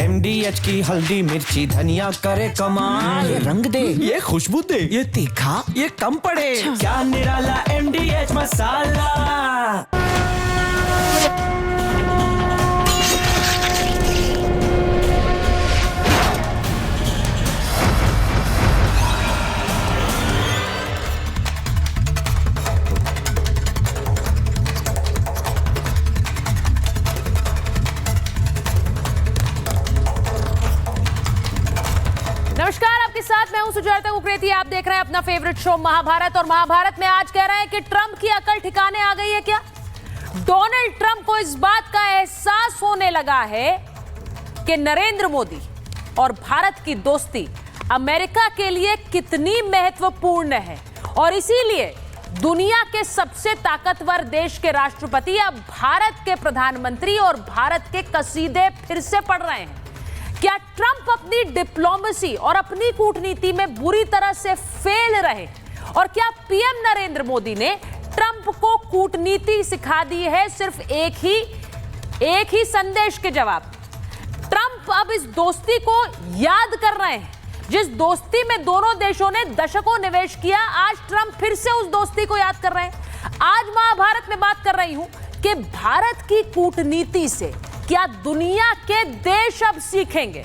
MDH की हल्दी मिर्ची धनिया करे कमाल। ये रंग दे, ये खुशबू दे, ये तीखा, ये कम पड़े। क्या निराला MDH मसाला। नमस्कार, आपके साथ मैं हूं सुजाता कुकरेती। आप देख रहे हैं अपना फेवरेट शो महाभारत। और महाभारत में आज कह रहे हैं कि ट्रंप की अकल ठिकाने आ गई है क्या? डोनाल्ड ट्रंप को इस बात का एहसास होने लगा है कि नरेंद्र मोदी और भारत की दोस्ती अमेरिका के लिए कितनी महत्वपूर्ण है, और इसीलिए दुनिया के सबसे ताकतवर देश के राष्ट्रपति अब भारत के प्रधानमंत्री और भारत के कसीदे फिर से पढ़ रहे हैं। क्या ट्रंप अपनी डिप्लोमेसी और अपनी कूटनीति में बुरी तरह से फेल रहे? और क्या पीएम नरेंद्र मोदी ने ट्रंप को कूटनीति सिखा दी है सिर्फ एक ही संदेश के जवाब? ट्रंप अब इस दोस्ती को याद कर रहे हैं जिस दोस्ती में दोनों देशों ने दशकों निवेश किया। आज ट्रंप फिर से उस दोस्ती को याद कर रहे हैं। आज महाभारत में बात कर रही हूं कि भारत की कूटनीति से क्या दुनिया के देश अब सीखेंगे?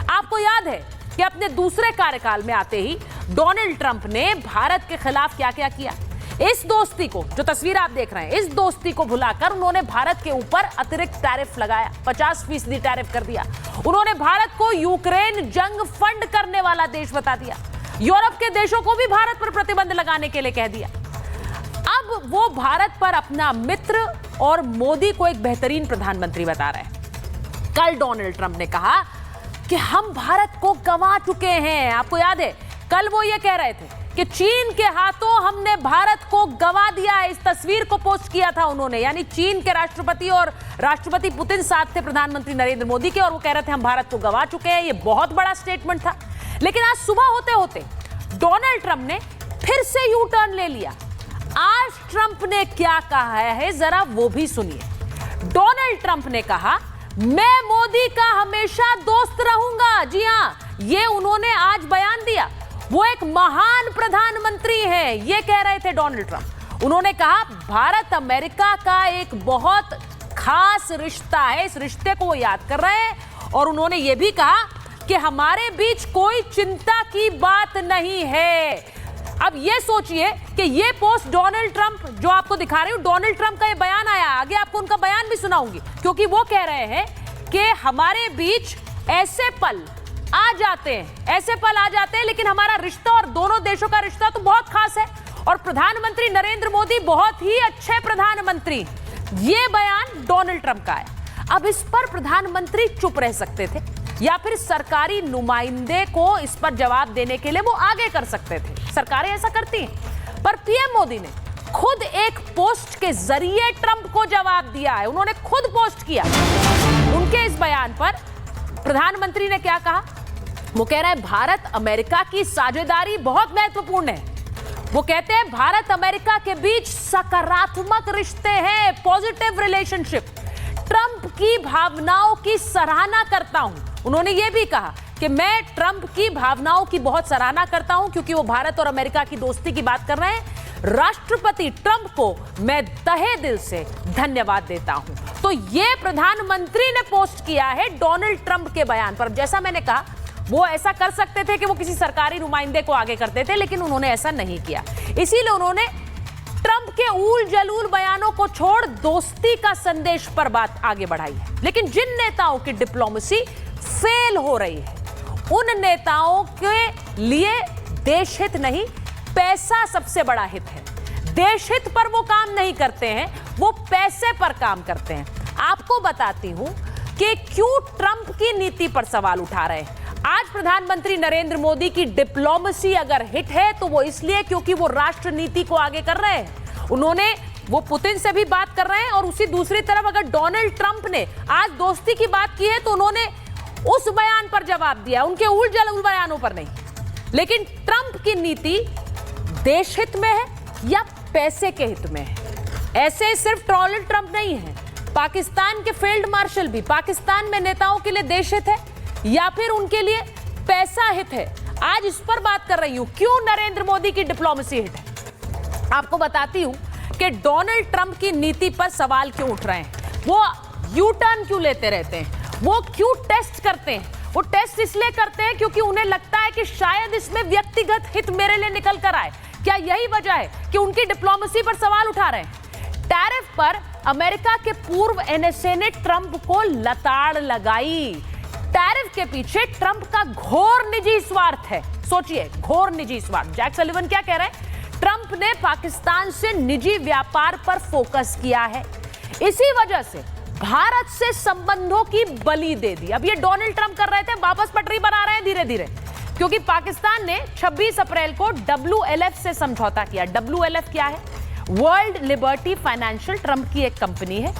आपको याद है कि अपने दूसरे कार्यकाल में आते ही डोनाल्ड ट्रंप ने भारत के खिलाफ क्या क्या किया। इस दोस्ती को, जो तस्वीर आप देख रहे हैं, इस दोस्ती को भुलाकर उन्होंने भारत के ऊपर अतिरिक्त टैरिफ लगाया, 50% टैरिफ कर दिया। उन्होंने भारत को यूक्रेन जंग फंड करने वाला देश बता दिया। यूरोप के देशों को भी भारत पर प्रतिबंध लगाने के लिए कह दिया। अब वो भारत पर अपना मित्र और मोदी को एक बेहतरीन प्रधानमंत्री बता रहे हैं। कल डोनाल्ड ट्रंप ने कहा कि हम भारत को गंवा चुके हैं। आपको याद है, कल वो ये कह रहे थे कि चीन के हाथों हमने भारत को गंवा दिया है। इस तस्वीर को पोस्ट किया था उन्होंने, यानी चीन के राष्ट्रपति और राष्ट्रपति पुतिन साथ थे प्रधानमंत्री नरेंद्र मोदी के, और वो कह रहे थे हम भारत को गंवा चुके हैं। ये बहुत बड़ा स्टेटमेंट था। लेकिन आज सुबह होते होते डोनाल्ड ट्रंप ने फिर से यू टर्न ले लिया। आज ट्रंप ने क्या कहा है जरा वो भी सुनिए। डोनाल्ड ट्रंप ने कहा, मैं मोदी का हमेशा दोस्त रहूंगा। जी हां, ये उन्होंने आज बयान दिया। वो एक महान प्रधानमंत्री हैं, ये कह रहे थे डोनाल्ड ट्रंप। उन्होंने कहा भारत अमेरिका का एक बहुत खास रिश्ता है, इस रिश्ते को वो याद कर रहे हैं। और उन्होंने ये भी कहा कि हमारे बीच कोई चिंता की बात नहीं है। अब ये सोचिए कि ये पोस्ट डोनाल्ड ट्रंप, जो आपको दिखा रही हूं, डोनाल्ड ट्रंप का ये बयान आया। आगे आपको उनका बयान भी सुनाऊंगी, क्योंकि वो कह रहे हैं कि हमारे बीच ऐसे पल आ जाते हैं, लेकिन हमारा रिश्ता और दोनों देशों का रिश्ता तो बहुत खास है, और प्रधानमंत्री नरेंद्र मोदी बहुत ही अच्छे प्रधानमंत्री। ये बयान डोनाल्ड ट्रंप का है। अब इस पर प्रधानमंत्री चुप रह सकते थे, या फिर सरकारी नुमाइंदे को इस पर जवाब देने के लिए वो आगे कर सकते थे। सरकारें ऐसा करती हैं। पर पीएम मोदी ने खुद एक पोस्ट के जरिए ट्रंप को जवाब दिया है। उन्होंने खुद पोस्ट किया। उनके इस बयान पर प्रधानमंत्री ने क्या कहा? वो कह रहे हैं भारत अमेरिका की साझेदारी बहुत महत्वपूर्ण है। वो कहते हैं भारत अमेरिका के बीच सकारात्मक रिश्ते हैं, पॉजिटिव रिलेशनशिप। ट्रंप की भावनाओं की सराहना करता हूं। उन्होंने ये भी कहा कि मैं ट्रंप की भावनाओं की बहुत सराहना करता हूं, क्योंकि वो भारत और अमेरिका की दोस्ती की बात कर रहे हैं। राष्ट्रपति ट्रंप को मैं तहे दिल से धन्यवाद देता हूं। तो ये प्रधानमंत्री ने पोस्ट किया है डोनाल्ड ट्रंप के बयान पर। जैसा मैंने कहा, वो ऐसा कर सकते थे कि वो किसी सरकारी नुमाइंदे को आगे करते थे, लेकिन उन्होंने ऐसा नहीं किया। इसीलिए उन्होंने ट्रंप के ऊल जलूल बयानों को छोड़ दोस्ती का संदेश पर बात आगे बढ़ाई है। लेकिन जिन नेताओं की डिप्लोमेसी फेल हो रही है, उन नेताओं के लिए देश हित नहीं, पैसा सबसे बड़ा हित है। देश हित पर वो काम नहीं करते हैं, वो पैसे पर काम करते हैं। आपको बताती हूं कि क्यों ट्रंप की नीति पर सवाल उठा रहे हैं। आज प्रधानमंत्री नरेंद्र मोदी की डिप्लोमेसी अगर हिट है तो वो इसलिए क्योंकि वो राष्ट्र नीति को आगे कर रहे हैं। वो पुतिन से भी बात कर रहे हैं, और उसी दूसरी तरफ अगर डोनाल्ड ट्रंप ने आज दोस्ती की बात की है तो उन्होंने उस बयान पर जवाब दिया, उनके उल जलूल बयानों पर नहीं। लेकिन ट्रंप की नीति देश हित में है या पैसे के हित में है? ऐसे सिर्फ डोनाल्ड ट्रंप नहीं है, पाकिस्तान के फील्ड मार्शल भी पाकिस्तान में नेताओं के लिए देश हित है। या फिर उनके लिए पैसा हित है? आज इस पर बात कर रही हूं, क्यों नरेंद्र मोदी की डिप्लोमेसी हिट है। आपको बताती हूं कि डोनाल्ड ट्रंप की नीति पर सवाल क्यों उठ रहे हैं, वो यू टर्न क्यों लेते रहते हैं, वो क्यों टेस्ट करते हैं। वो टेस्ट इसलिए करते हैं क्योंकि उन्हें लगता है कि शायद इसमें व्यक्तिगत हित मेरे लिए निकल कर आए। क्या यही वजह है कि उनकी डिप्लोमेसी पर सवाल उठा रहे हैं? टैरिफ पर अमेरिका के पूर्व एनएसए ने ट्रंप को लताड़ लगाई। टैरिफ के पीछे ट्रंप का घोर निजी स्वार्थ है। सोचिए, घोर निजी स्वार्थ। जैक सलिवन क्या कह रहे हैं? ट्रंप ने पाकिस्तान से निजी व्यापार पर फोकस किया है, इसी वजह से भारत से संबंधों की बलि दे दी। अब ये डोनाल्ड ट्रंप कर रहे थे, वापस पटरी बना रहे हैं धीरे धीरे, क्योंकि पाकिस्तान ने 26 अप्रैल को WLF से समझौता किया। WLF क्या है? वर्ल्ड लिबर्टी फाइनेंशियल, ट्रंप की एक कंपनी है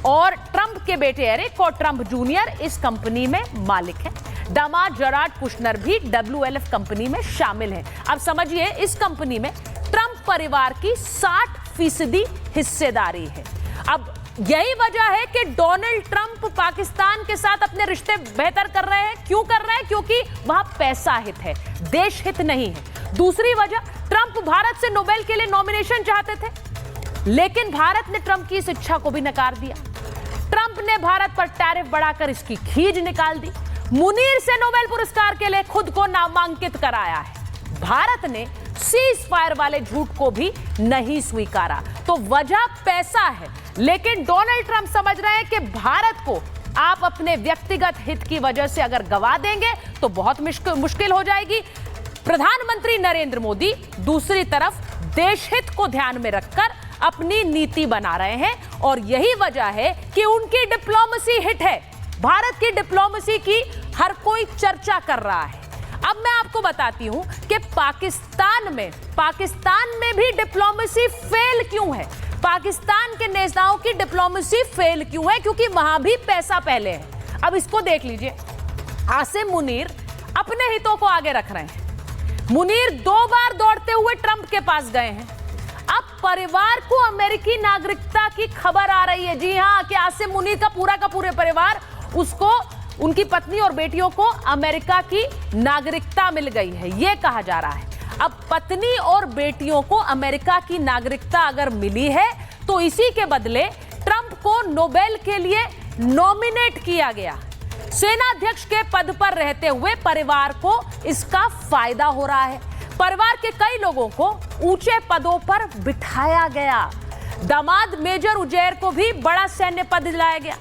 और ट्रंप के बेटे एरिक और ट्रंप जूनियर इस कंपनी में मालिक है। दामाद जराड कुशनर भी WLF कंपनी में शामिल है। अब समझिए, इस कंपनी में ट्रंप परिवार की 60% हिस्सेदारी है। अब यही वजह है कि डोनाल्ड ट्रंप पाकिस्तान के साथ अपने रिश्ते बेहतर कर रहे हैं। क्यों कर रहे हैं? क्योंकि वहां पैसा हित है, देश हित नहीं है। दूसरी वजह, ट्रंप भारत से नोबेल के लिए नॉमिनेशन चाहते थे, लेकिन भारत ने ट्रंप की इस इच्छा को भी नकार दिया। ट्रंप ने भारत पर टैरिफ बढ़ाकर इसकी खींच निकाल दी। मुनीर से नोबेल पुरस्कार के लिए खुद को नामांकित कराया है। भारत ने सीज फायर वाले झूठ को भी नहीं स्वीकारा। तो वजह पैसा है, लेकिन डोनाल्ड ट्रंप समझ रहे हैं कि भारत को आप अपने व्यक्तिगत हित की वजह से अगर गवा देंगे तो बहुत मुश्किल हो जाएगी। प्रधानमंत्री नरेंद्र मोदी दूसरी तरफ देश हित को ध्यान में रखकर अपनी नीति बना रहे हैं और यही वजह है कि उनकी डिप्लोमेसी हिट है। भारत की डिप्लोमेसी की हर कोई चर्चा कर रहा है। अब मैं आपको बताती हूं कि पाकिस्तान में भी डिप्लोमेसी फेल क्यों है। पाकिस्तान के नेताओं की डिप्लोमेसी फेल क्यों है? क्योंकि वहां भी पैसा पहले है। अब इसको देख लीजिए, आसिम मुनीर अपने हितों को आगे रख रहे हैं। मुनीर 2 बार दौड़ते हुए ट्रंप के पास गए हैं। अब परिवार को अमेरिकी नागरिकता की खबर आ रही है। जी हां, कि आसिम मुनीर का पूरे परिवार, उसको, उनकी पत्नी और बेटियों को अमेरिका की नागरिकता मिल गई है, यह कहा जा रहा है। अब पत्नी और बेटियों को अमेरिका की नागरिकता अगर मिली है तो इसी के बदले ट्रंप को नोबेल के लिए नॉमिनेट किया गया। सेनाध्यक्ष के पद पर रहते हुए परिवार को इसका फायदा हो रहा है। परिवार के कई लोगों को ऊंचे पदों पर बिठाया गया। दामाद मेजर उजैर को भी बड़ा सैन्य पद दिलाया गया।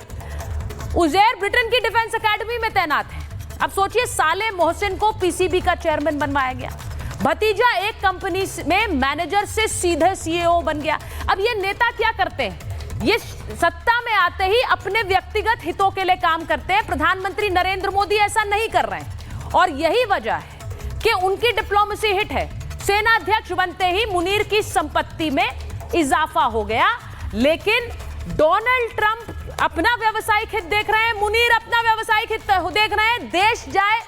उजैर ब्रिटेन की डिफेंस एकेडमी में तैनात है। अब सोचिए, साले मोहसिन को PCB का चेयरमैन बनवाया गया। भतीजा एक कंपनी में मैनेजर से सीधे CEO बन गया। अब ये नेता क्या करते हैं? ये सत्ता में आते ही अपने व्यक्तिगत हितों के लिए काम करते हैं। प्रधानमंत्री नरेंद्र मोदी ऐसा नहीं कर रहे हैं और यही वजह है कि उनकी डिप्लोमेसी हिट है। सेनाध्यक्ष बनते ही मुनीर की संपत्ति में इजाफा हो गया, लेकिन डोनाल्ड ट्रंप अपना व्यावसायिक हित देख रहे हैं, मुनीर अपना व्यावसायिक हित देख रहे हैं। देश जाए,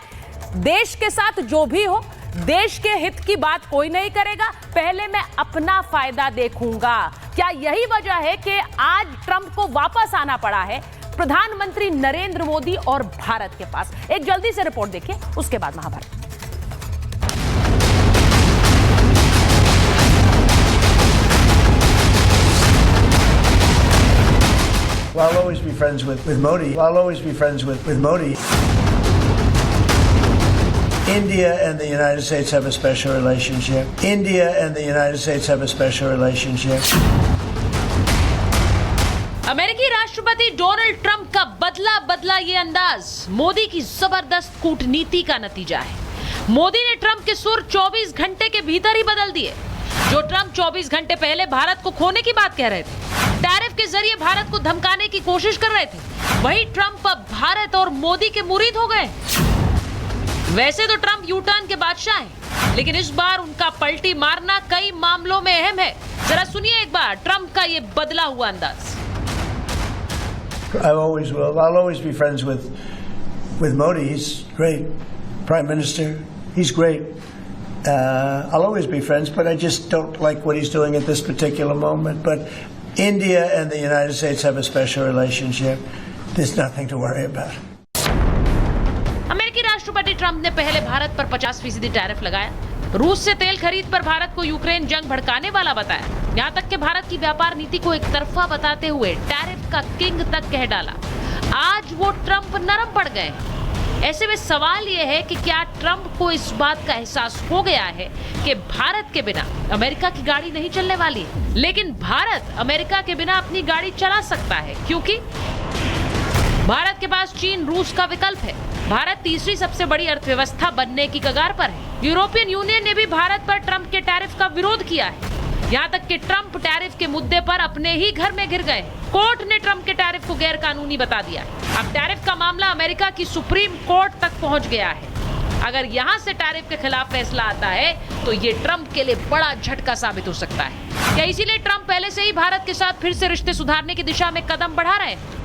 देश के साथ जो भी हो, देश के हित की बात कोई नहीं करेगा, पहले मैं अपना फायदा देखूंगा। क्या यही वजह है कि आज ट्रंप को वापस आना पड़ा है प्रधानमंत्री नरेंद्र मोदी और भारत के पास? एक जल्दी से रिपोर्ट देखिए, उसके बाद Mahabharat. Well, I'll always be friends with Modi. I'll always be friends with Modi. India and the United States have a special relationship. India and the United States have a special relationship. अमेरिकी राष्ट्रपति Donald Trump का बदला ये अंदाज मोदी की जबरदस्त कूटनीति का नतीजा है। मोदी ने ट्रंप के सुर 24 घंटे के भीतर ही बदल दिए। जो ट्रंप 24 घंटे पहले भारत को खोने की बात कह रहे थे, टैरिफ के जरिए भारत को धमकाने की कोशिश कर रहे थे, वही ट्रंप अब भारत और मोदी के मुरीद हो गए। वैसे तो ट्रंप यू टर्न के बादशाह हैं, लेकिन इस बार उनका पलटी मारना कई मामलों में अहम है। जरा सुनिए एक बार ट्रंप का ये बदला हुआ अंदाज। I always will. I'll always be friends with Modi. He's great Prime Minister. He's great. I'll always be friends, but I just don't like what he's doing at this particular moment. But India and the United States have a special relationship. There's nothing to worry about. हम राष्ट्रपति Trump ने पहले भारत पर 50% tariff लगाया, रूस से तेल खरीद पर भारत को यूक्रेन जंग भड़काने वाला बताया, यहां तक कि भारत की व्यापार नीति को एक तरफा बताते हुए टैरिफ का किंग तक कह डाला। आज वो ट्रंप नरम पड़ गए। ऐसे में सवाल यह है कि क्या ट्रंप को इस बात का एहसास हो गया है कि भारत के बिना अमेरिका की गाड़ी नहीं चलने वाली है, लेकिन भारत अमेरिका के बिना अपनी गाड़ी चला सकता है, क्योंकि भारत के पास चीन, रूस का विकल्प है। भारत तीसरी सबसे बड़ी अर्थव्यवस्था बनने की कगार पर है। यूरोपियन यूनियन ने भी भारत पर ट्रंप के टैरिफ का विरोध किया है, यहाँ तक कि ट्रंप टैरिफ के मुद्दे पर अपने ही घर में घिर गए। कोर्ट ने ट्रंप के टैरिफ को गैर कानूनी बता दिया है। अब टैरिफ का मामला अमेरिका की सुप्रीम कोर्ट तक पहुंच गया है। अगर यहाँ से टैरिफ के खिलाफ फैसला आता है तो ये ट्रंप के लिए बड़ा झटका साबित हो सकता है। क्या इसीलिए ट्रंप पहले से ही भारत के साथ फिर से रिश्ते सुधारने की दिशा में कदम बढ़ा रहे हैं?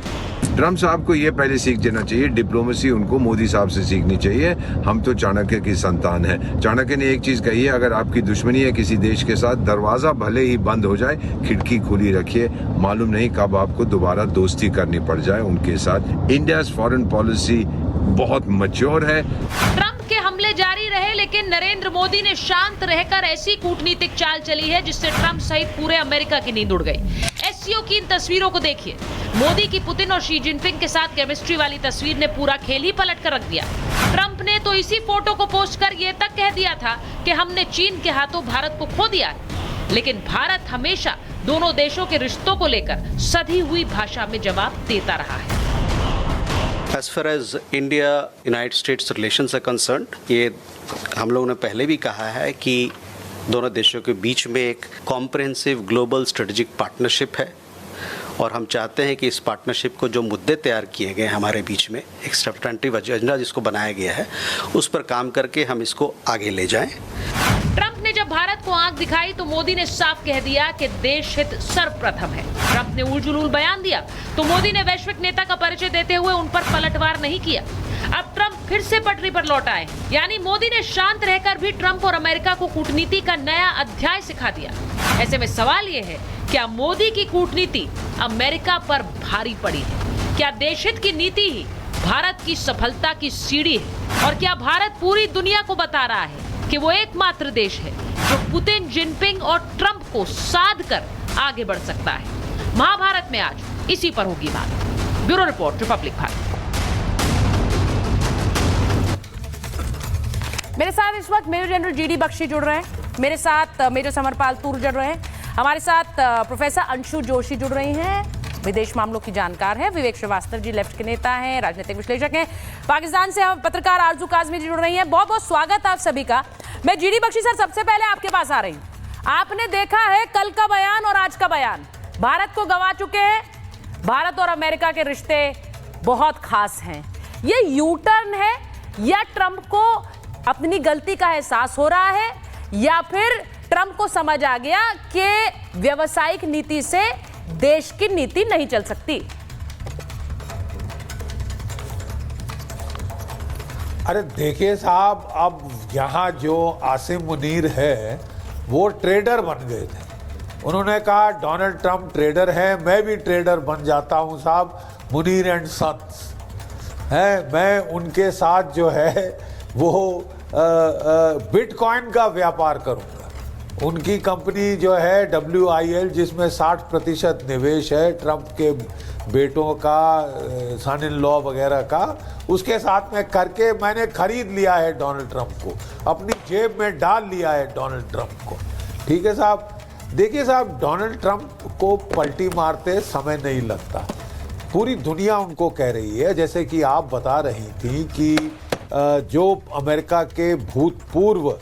ट्रम्प साहब को ये पहले सीख देना चाहिए, डिप्लोमेसी उनको मोदी साहब से सीखनी चाहिए। हम तो चाणक्य की संतान हैं। चाणक्य ने एक चीज कही है, अगर आपकी दुश्मनी है किसी देश के साथ, दरवाजा भले ही बंद हो जाए, खिड़की खुली रखिए, मालूम नहीं कब आपको दोबारा दोस्ती करनी पड़ जाए उनके साथ। इंडिया फॉरेन पॉलिसी बहुत मैच्योर है। ट्रंप के हमले जारी रहे, लेकिन नरेंद्र मोदी ने शांत रहकर ऐसी कूटनीतिक चाल चली है जिससे ट्रंप सहित पूरे अमेरिका की नींद उड़ गई। एससीओ की इन तस्वीरों को देखिए। मोदी की पुतिन और शी जिनपिंग के साथ केमिस्ट्री वाली तस्वीर ने पूरा खेल ही पलट कर रख दिया। ट्रंप ने तो इसी फोटो को पोस्ट कर ये तक कह दिया था कि हमने चीन के हाथों भारत को खो दिया है। लेकिन भारत हमेशा दोनों देशों के रिश्तों को लेकर सधी हुई भाषा में जवाब देता रहा है। As far as India-United States relations are concerned, ये हम लोगों ने पहले भी कहा है कि दोनों देशों के बीच में एक कॉम्प्रिहेंसिव ग्लोबल स्ट्रेटेजिक पार्टनरशिप है और हम चाहते हैं कि इस पार्टनरशिप को जो मुद्दे तैयार किए गए हमारे बीच में, एक सब्सटेंटिव एजेंडा जिसको बनाया गया है, उस पर काम करके हम इसको आगे ले जाएं। ट्रंप ने जब भारत को आंख दिखाई तो मोदी ने साफ कह दिया कि देश हित सर्वप्रथम है। ट्रंप ने उलझुल बयान दिया तो मोदी ने वैश्विक नेता का परिचय देते हुए उन पर पलटवार नहीं किया। अब ट्रंप फिर से पटरी पर लौट आए, यानी मोदी ने शांत रहकर भी ट्रंप और अमेरिका को कूटनीति का नया अध्याय सिखा दिया। ऐसे में सवाल यह है, क्या मोदी की कूटनीति अमेरिका पर भारी पड़ी है? क्या देशहित की नीति ही भारत की सफलता की सीढ़ी है? और क्या भारत पूरी दुनिया को बता रहा है कि वो एकमात्र देश है जो पुतिन, जिनपिंग और ट्रंप को साध कर आगे बढ़ सकता है? महाभारत में आज इसी पर होगी बात। Bureau report, Republic Bharat. मेरे साथ इस वक्त मेजर जनरल जीडी बख्शी जुड़ रहे हैं, मेरे साथ मेजर समरपाल तूर जुड़ रहे हैं, हमारे साथ प्रोफेसर अंशु जोशी जुड़ रही हैं, विदेश मामलों की जानकार है, विवेक श्रीवास्तव जी लेफ्ट के नेता हैं, राजनीतिक विश्लेषक हैं, पाकिस्तान से हम पत्रकार आरजू काजमी जी जुड़ रही हैं। बहुत बहुत स्वागत आप सभी का। मैं जीडी बख्शी सर सबसे पहले आपके पास आ रही हूँ। आपने देखा है कल का बयान और आज का बयान, भारत को गंवा चुके हैं, भारत और अमेरिका के रिश्ते बहुत खास हैं। ये यू टर्न है या ट्रंप को अपनी गलती का एहसास हो रहा है, या फिर ट्रंप को समझ आ गया कि व्यावसायिक नीति से देश की नीति नहीं चल सकती? अरे देखिए साहब, अब यहाँ जो आसिम मुनीर है वो ट्रेडर बन गए थे। उन्होंने कहा डोनाल्ड ट्रंप ट्रेडर है, मैं भी ट्रेडर बन जाता हूँ साहब, मुनीर एंड सन्स है, मैं उनके साथ जो है वो बिटकॉइन का व्यापार करूँगा। उनकी कंपनी जो है WIL, जिसमें 60% निवेश है ट्रंप के बेटों का, सन इन लॉ वगैरह का, उसके साथ में करके मैंने खरीद लिया है डोनाल्ड ट्रंप को, अपनी जेब में डाल लिया है डोनाल्ड ट्रंप को। ठीक है साहब। देखिए साहब, डोनाल्ड ट्रंप को पलटी मारते समय नहीं लगता, पूरी दुनिया उनको कह रही है। जैसे कि आप बता रही थी कि जो अमेरिका के भूतपूर्व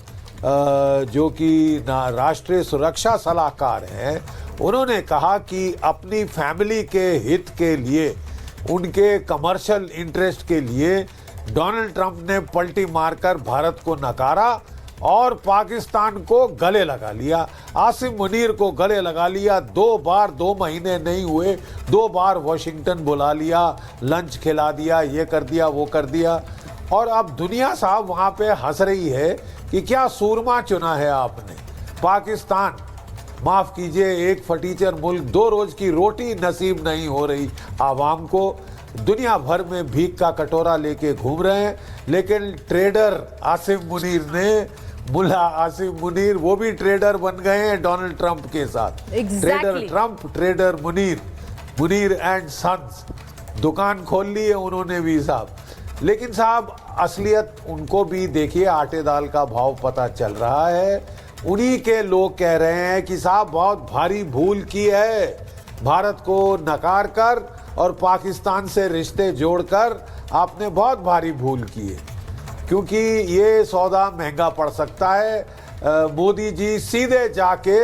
जो कि राष्ट्रीय सुरक्षा सलाहकार हैं, उन्होंने कहा कि अपनी फैमिली के हित के लिए, उनके कमर्शियल इंटरेस्ट के लिए डोनाल्ड ट्रंप ने पलटी मारकर भारत को नकारा और पाकिस्तान को गले लगा लिया, आसिम मुनीर को गले लगा लिया। 2 बार 2 महीने नहीं हुए, 2 बार वॉशिंगटन बुला लिया, लंच खिला दिया, ये कर दिया, वो कर दिया। और अब दुनिया साहब वहाँ पे हंस रही है कि क्या सूरमा चुना है आपने। पाकिस्तान, माफ़ कीजिए, एक फटीचर मुल्क, 2 रोज़ की रोटी नसीब नहीं हो रही आवाम को। दुनिया भर में भीख का कटोरा लेके घूम रहे हैं, लेकिन ट्रेडर आसिफ मुनीर ने, मुल्ला आसिफ मुनीर, वो भी ट्रेडर बन गए हैं डोनाल्ड ट्रंप के साथ। Trader Trump, trader Munir, Munir and sons, दुकान खोल ली है उन्होंने भी साहब। लेकिन साहब असलियत उनको भी देखिए, आटे दाल का भाव पता चल रहा है। उन्हीं के लोग कह रहे हैं कि साहब बहुत भारी भूल की है, भारत को नकार कर और पाकिस्तान से रिश्ते जोड़कर आपने बहुत भारी भूल की है, क्योंकि ये सौदा महंगा पड़ सकता है। मोदी जी सीधे जाके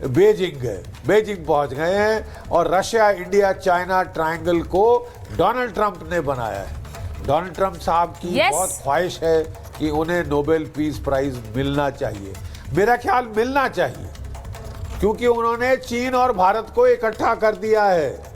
बेजिंग पहुंच गए हैं और रशिया, इंडिया, चाइना ट्रायंगल को डोनाल्ड ट्रंप ने बनाया है। डोनाल्ड ट्रंप साहब की बहुत ख्वाहिश है कि उन्हें नोबेल पीस प्राइज मिलना चाहिए। मेरा ख्याल मिलना चाहिए, क्योंकि उन्होंने चीन और भारत को इकट्ठा कर दिया है।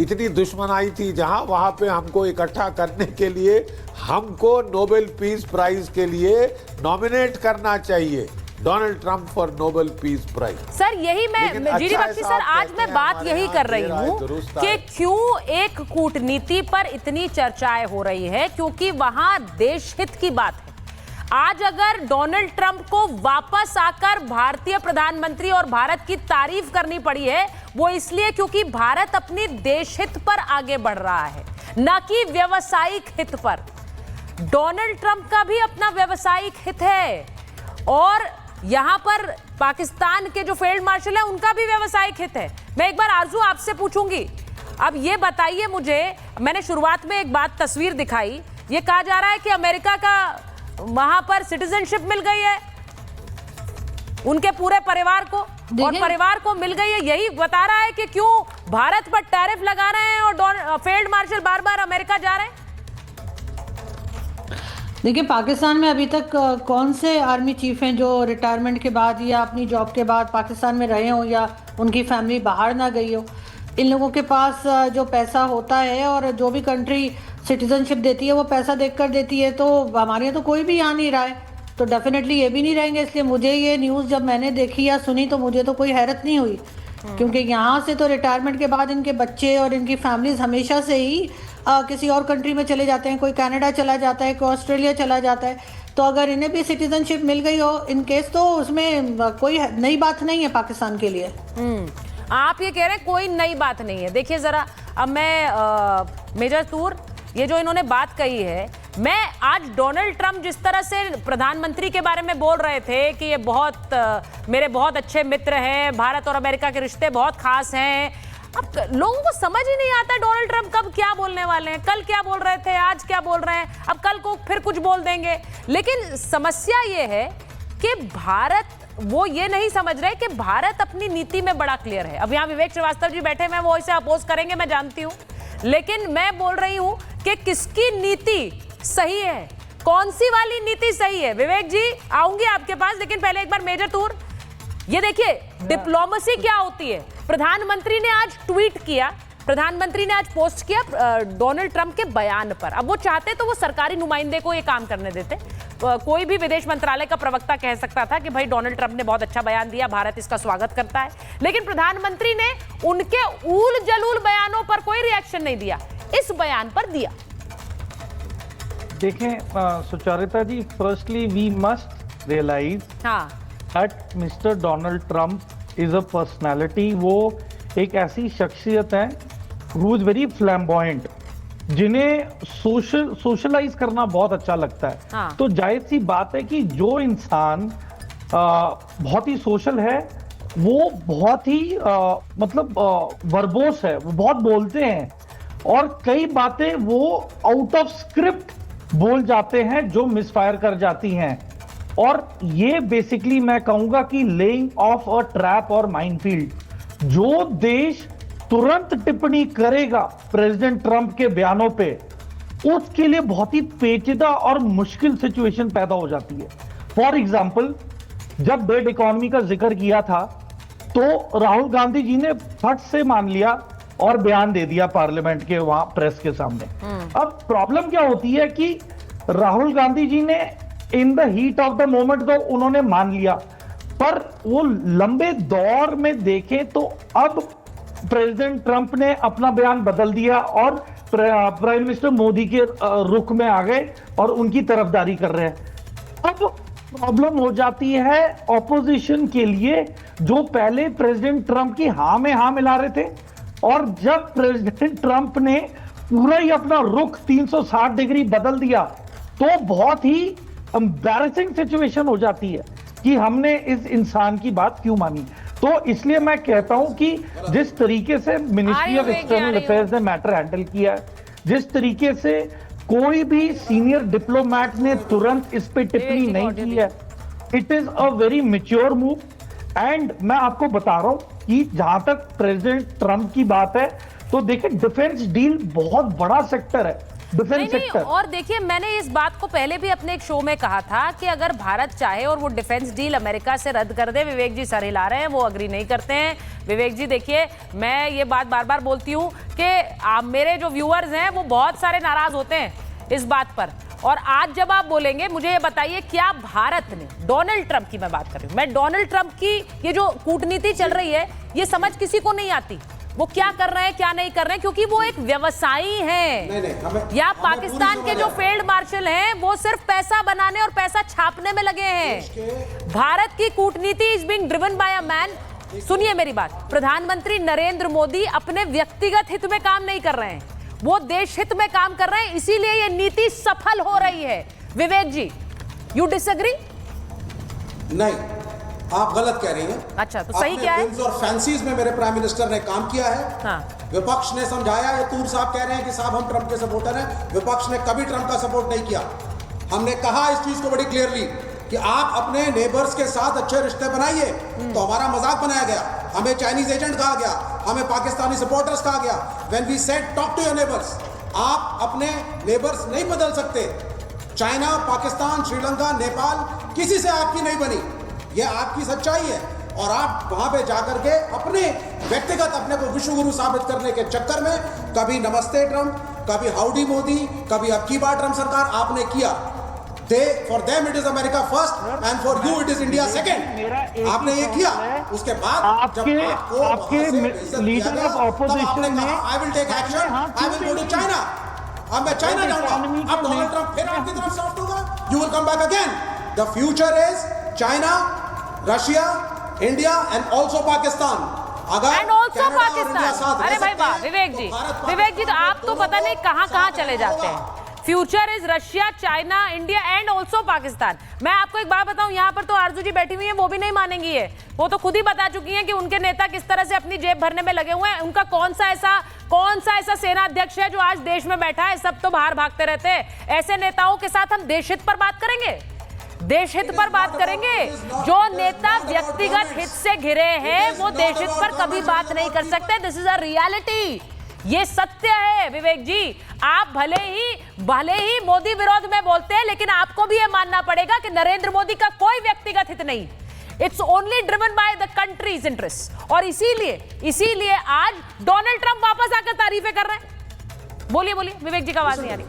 इतनी दुश्मनाई थी जहां, वहां पे हमको इकट्ठा करने के लिए हमको नोबेल पीस प्राइज के लिए नॉमिनेट करना चाहिए, Donald Trump for Nobel peace prize. Sir यही मैं जीडी बख्शी सर, आज मैं बात यही कर रही हूँ कि क्यों एक कूटनीति पर इतनी चर्चाएं हो रही है, क्योंकि वहां देश हित की बात है। आज अगर डोनाल्ड ट्रंप को वापस आकर भारतीय प्रधानमंत्री और भारत की तारीफ करनी पड़ी है, वो इसलिए क्योंकि भारत अपनी देश हित पर आगे बढ़ रहा है, न कि व्यवसायिक हित पर। डोनाल्ड ट्रंप का भी अपना व्यवसायिक हित है और यहां पर पाकिस्तान के जो फील्ड मार्शल है उनका भी व्यवसायिक हित है। मैं एक बार आरजू आपसे पूछूंगी, अब ये बताइए मुझे, मैंने शुरुआत में एक बात तस्वीर दिखाई, ये कहा जा रहा है कि अमेरिका का वहां पर सिटीजनशिप मिल गई है उनके पूरे परिवार को, और परिवार को मिल गई है, यही बता रहा है कि क्यों भारत पर टैरिफ लगा रहे हैं और फील्ड मार्शल बार बार अमेरिका जा रहे हैं। देखिए, पाकिस्तान में अभी तक कौन से आर्मी चीफ हैं जो रिटायरमेंट के बाद या अपनी जॉब के बाद पाकिस्तान में रहे हों या उनकी फैमिली बाहर ना गई हो। इन लोगों के पास जो पैसा होता है और जो भी कंट्री सिटीजनशिप देती है वो पैसा देखकर देती है, तो हमारे यहाँ तो कोई भी यहाँ नहीं रहा है, तो डेफिनेटली ये भी नहीं रहेंगे। इसलिए मुझे ये न्यूज़ जब मैंने देखी या सुनी तो मुझे तो कोई हैरत नहीं हुई, क्योंकि यहाँ से तो रिटायरमेंट के बाद इनके बच्चे और इनकी फैमिलीज हमेशा से ही किसी और कंट्री में चले जाते हैं। कोई कनाडा चला जाता है, कोई ऑस्ट्रेलिया चला जाता है। तो अगर इन्हें भी सिटीजनशिप मिल गई हो इन केस, तो उसमें कोई नई बात नहीं है पाकिस्तान के लिए। आप ये कह रहे हैं कोई नई बात नहीं है। देखिए जरा, अब मैं मेजर तूर, ये जो इन्होंने बात कही है, मैं आज डोनाल्ड ट्रंप जिस तरह से प्रधानमंत्री के बारे में बोल रहे थे कि ये मेरे बहुत अच्छे मित्र हैं, भारत और अमेरिका के रिश्ते बहुत खास हैं, अब लोगों को समझ ही नहीं आता डोनाल्ड ट्रंप कब क्या बोलने वाले हैं। कल क्या बोल रहे थे, आज क्या बोल रहे हैं, अब कल को फिर कुछ बोल देंगे। लेकिन समस्या ये है कि भारत, वो ये नहीं समझ रहे कि भारत अपनी नीति में बड़ा क्लियर है। अब यहाँ विवेक श्रीवास्तव जी बैठे हैं, वो इसे अपोज करेंगे, मैं जानती हूँ, लेकिन मैं बोल रही हूँ कि किसकी नीति सही है, कौन सी वाली नीति सही है। विवेक जी आऊंगी आपके पास, लेकिन पहले एक बार मेजर तूर, ये देखिए डिप्लोमेसी क्या होती है। प्रधानमंत्री ने आज ट्वीट किया, प्रधानमंत्री ने आज पोस्ट किया डोनाल्ड ट्रंप के बयान पर। अब वो चाहते तो वो सरकारी नुमाइंदे को ये काम करने देते, कोई भी विदेश मंत्रालय का प्रवक्ता कह सकता था कि भाई डोनाल्ड ट्रंप ने बहुत अच्छा बयान दिया, भारत इसका स्वागत करता है, लेकिन प्रधानमंत्री ने उनके ऊल जलूल बयानों पर कोई रिएक्शन नहीं दिया, इस बयान पर दिया। देखें Sucharita ji, firstly we must realize that mister Donald Trump is a personality. वो एक ऐसी शख्सियत है हु इज वेरी फ्लैम्बॉयंट, जिन्हें सोशलाइज करना बहुत अच्छा लगता है। तो जाहिर सी बात है कि जो इंसान बहुत ही सोशल है, वो बहुत ही वर्बोस है, वो बहुत बोलते हैं और कई बातें वो आउट ऑफ स्क्रिप्ट बोल जाते हैं जो मिसफायर कर जाती हैं। और ये बेसिकली मैं कहूंगा कि लेइंग ऑफ अ ट्रैप और माइनफील्ड। जो देश तुरंत टिप्पणी करेगा प्रेसिडेंट ट्रंप के बयानों पे, उसके लिए बहुत ही पेचीदा और मुश्किल सिचुएशन पैदा हो जाती है। फॉर एग्जाम्पल, जब डेड इकोनॉमी का जिक्र किया था तो राहुल गांधी जी ने फट से मान लिया और बयान दे दिया पार्लियामेंट के वहां प्रेस के सामने। अब प्रॉब्लम क्या होती है कि राहुल गांधी जी ने in the heat of the moment तो उन्होंने मान लिया, पर वो लंबे दौर में देखें तो अब प्रेसिडेंट ट्रंप ने अपना बयान बदल दिया और प्राइम मिनिस्टर मोदी के रुख में आ गए और उनकी तरफदारी कर रहे हैं। अब प्रॉब्लम हो जाती है ऑपोजिशन के लिए, जो पहले प्रेसिडेंट ट्रंप की हाँ में हाँ मिला रहे थे, और जब प्रेसिडेंट ट्रंप ने पूरा ही अपना रुख 360 डिग्री बदल दिया तो बहुत ही एम्बैरेसिंग सिचुएशन हो जाती है कि हमने इस इंसान की बात क्यों मानी। तो इसलिए मैं कहता हूं कि जिस तरीके से मिनिस्ट्री ऑफ एक्सटर्नल अफेयर्स ने मैटर हैंडल किया है, जिस तरीके से कोई भी सीनियर डिप्लोमैट ने तुरंत इस पे टिप्पणी नहीं की है, it is a very mature move. And मैं आपको बता रहा हूं कि जहां तक प्रेसिडेंट ट्रंप की बात है, तो देखिए डिफेंस डील बहुत बड़ा सेक्टर है, डिफेंस सेक्टर। और देखिए, मैंने इस बात को पहले भी अपने एक शो में कहा था कि अगर भारत चाहे और वो डिफेंस डील अमेरिका से रद्द कर दे, विवेक जी सर हिला रहे हैं, वो अग्री नहीं करते हैं। विवेक जी देखिए, मैं ये बात बार बार बोलती हूँ कि मेरे जो व्यूअर्स हैं वो बहुत सारे नाराज होते हैं इस बात पर, और आज जब आप बोलेंगे, मुझे ये बताइए क्या भारत ने, डोनाल्ड ट्रंप की मैं बात कर रही हूँ, मैं डोनाल्ड ट्रंप की ये जो कूटनीति चल रही है ये समझ किसी को नहीं आती, वो क्या कर रहे हैं क्या नहीं कर रहे हैं, क्योंकि वो एक व्यवसायी हैं। या पाकिस्तान के जो फील्ड मार्शल हैं वो सिर्फ पैसा बनाने और पैसा छापने में लगे हैं। भारत की कूटनीति is being driven by a man. सुनिए मेरी बात, प्रधानमंत्री नरेंद्र मोदी अपने व्यक्तिगत हित में काम नहीं कर रहे हैं, वो देश हित में काम कर रहे हैं, इसीलिए ये नीति सफल हो रही है। विवेक जी, यू डिसएग्री? नहीं, आप गलत कह रही हैं। अच्छा, तो सही क्या है? और फैंसीज में मेरे प्राइम मिनिस्टर ने काम किया है। हाँ। विपक्ष ने समझाया, ये तूर साहब कह रहे हैं कि साहब हम ट्रंप के सपोर्टर हैं, विपक्ष ने कभी ट्रंप का सपोर्ट नहीं किया। हमने कहा इस चीज को बड़ी क्लियरली कि आप अपने नेबर्स के साथ अच्छे रिश्ते बनाइए, तो हमारा मजाक बनाया गया, हमें चाइनीज एजेंट कहा गया, हमें पाकिस्तानी सपोर्टर्स कहा गया। When we said talk to your neighbours, आप अपने नेबर्स नहीं बदल सकते। चाइना, पाकिस्तान, श्रीलंका, नेपाल, किसी से आपकी नहीं बनी, ये आपकी सच्चाई है। और आप वहां पे जाकर के अपने व्यक्तिगत अपने को विश्व गुरु साबित करने के चक्कर में कभी नमस्ते ट्रंप, कभी हाउडी मोदी, कभी अब की बार ट्रंप सरकार आपने किया। For them it is America first and for you it is India second. आपने ये किया, उसके बाद आपके लीडर ऑफ ऑपोजिशन ने I will take action, I will go to China. अब मैं चाइना जाऊंगा, अब डोनाल्ड ट्रंप फिर आपकी तरफ सॉफ्ट होगा, you will come back again. The future is China, Russia, India and also Pakistan. And also Pakistan. अरे भाई वाह विवेक जी, तो आप तो पता नहीं कहां कहां चले जाते हैं। Future is Russia, China, India and also Pakistan. मैं आपको एक बात बताऊं, यहाँ पर तो आरजू जी बैठी हुई है, वो भी नहीं मानेंगी है। वो तो खुद ही बता चुकी हैं कि उनके नेता किस तरह से अपनी जेब भरने में लगे हुए हैं। उनका कौन सा ऐसा सेना अध्यक्ष है जो आज देश में बैठा है? सब तो बाहर भागते रहते हैं। ऐसे नेताओं के साथ हम देश हित पर बात करेंगे, देश हित पर बात करेंगे। जो नेता व्यक्तिगत हित से घिरे हैं वो देश हित पर कभी बात नहीं कर सकते। दिस इज अ रियलिटी, ये सत्य है। विवेक जी, आप भले ही मोदी विरोध में बोलते हैं, लेकिन आपको भी ये मानना पड़ेगा कि नरेंद्र मोदी का कोई व्यक्तिगत हित नहीं, it's only driven by the countries interest. और इसीलिए आज डोनाल्ड ट्रंप वापस आकर तारीफें कर रहे हैं। बोलिए विवेक जी का आवाज नहीं आ रही।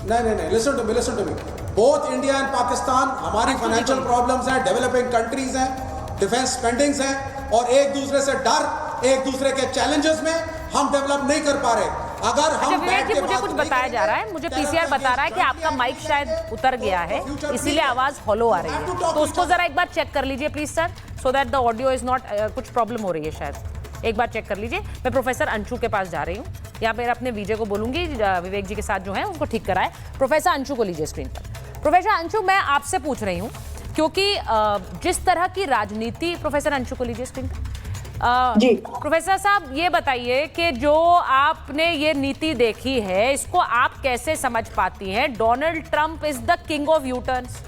नहीं, listen to me. Both India and Pakistan हमारी फाइनेंशियल प्रॉब्लम्स हैं, डेवलपिंग कंट्रीज हैं, डिफेंस स्पेंडिंग्स हैं, और एक दूसरे से डर, एक दूसरे के चैलेंजेस में हम डेवलप नहीं कर पा रहे। अगर हम विवेक जी, मुझे कुछ बताया जा रहा है, मुझे पीसीआर बता रहा है कि आपका माइक शायद उतर गया है, इसीलिए आवाज हॉलो आ रही है। तो उसको जरा एक बार चेक कर लीजिए please sir, so that the audio is not, कुछ प्रॉब्लम हो रही है शायद, एक बार चेक कर लीजिए। मैं प्रोफेसर अंशु के पास जा रही हूँ, यहाँ पे अपने विजय को बोलूंगी विवेक जी के साथ जो है उनको ठीक कराए। प्रोफेसर अंशु को लीजिए स्क्रीन पर। प्रोफेसर अंशु, मैं आपसे पूछ रही हूँ क्योंकि जिस तरह की राजनीति, प्रोफेसर अंशु को लीजिए स्क्रीन पर। प्रोफेसर साहब, ये बताइए कि जो आपने ये नीति देखी है, इसको आप कैसे समझ पाती हैं? Donald Trump is the king of U turns.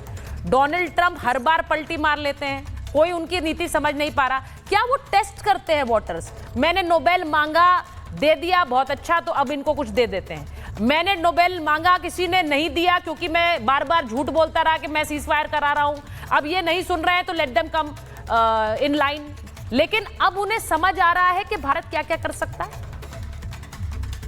Donald Trump हर बार पलटी मार लेते हैं, कोई उनकी नीति समझ नहीं पा रहा। क्या वो टेस्ट करते हैं वोटर्स? मैंने नोबेल मांगा, दे दिया, बहुत अच्छा, तो अब इनको कुछ दे देते हैं। मैंने नोबेल मांगा, किसी ने नहीं दिया क्योंकि मैं बार बार झूठ बोलता रहा कि मैं सीज फायर करा रहा हूं, अब ये नहीं सुन रहे हैं तो let them come in line. लेकिन अब उन्हें समझ आ रहा है कि भारत क्या क्या कर सकता है।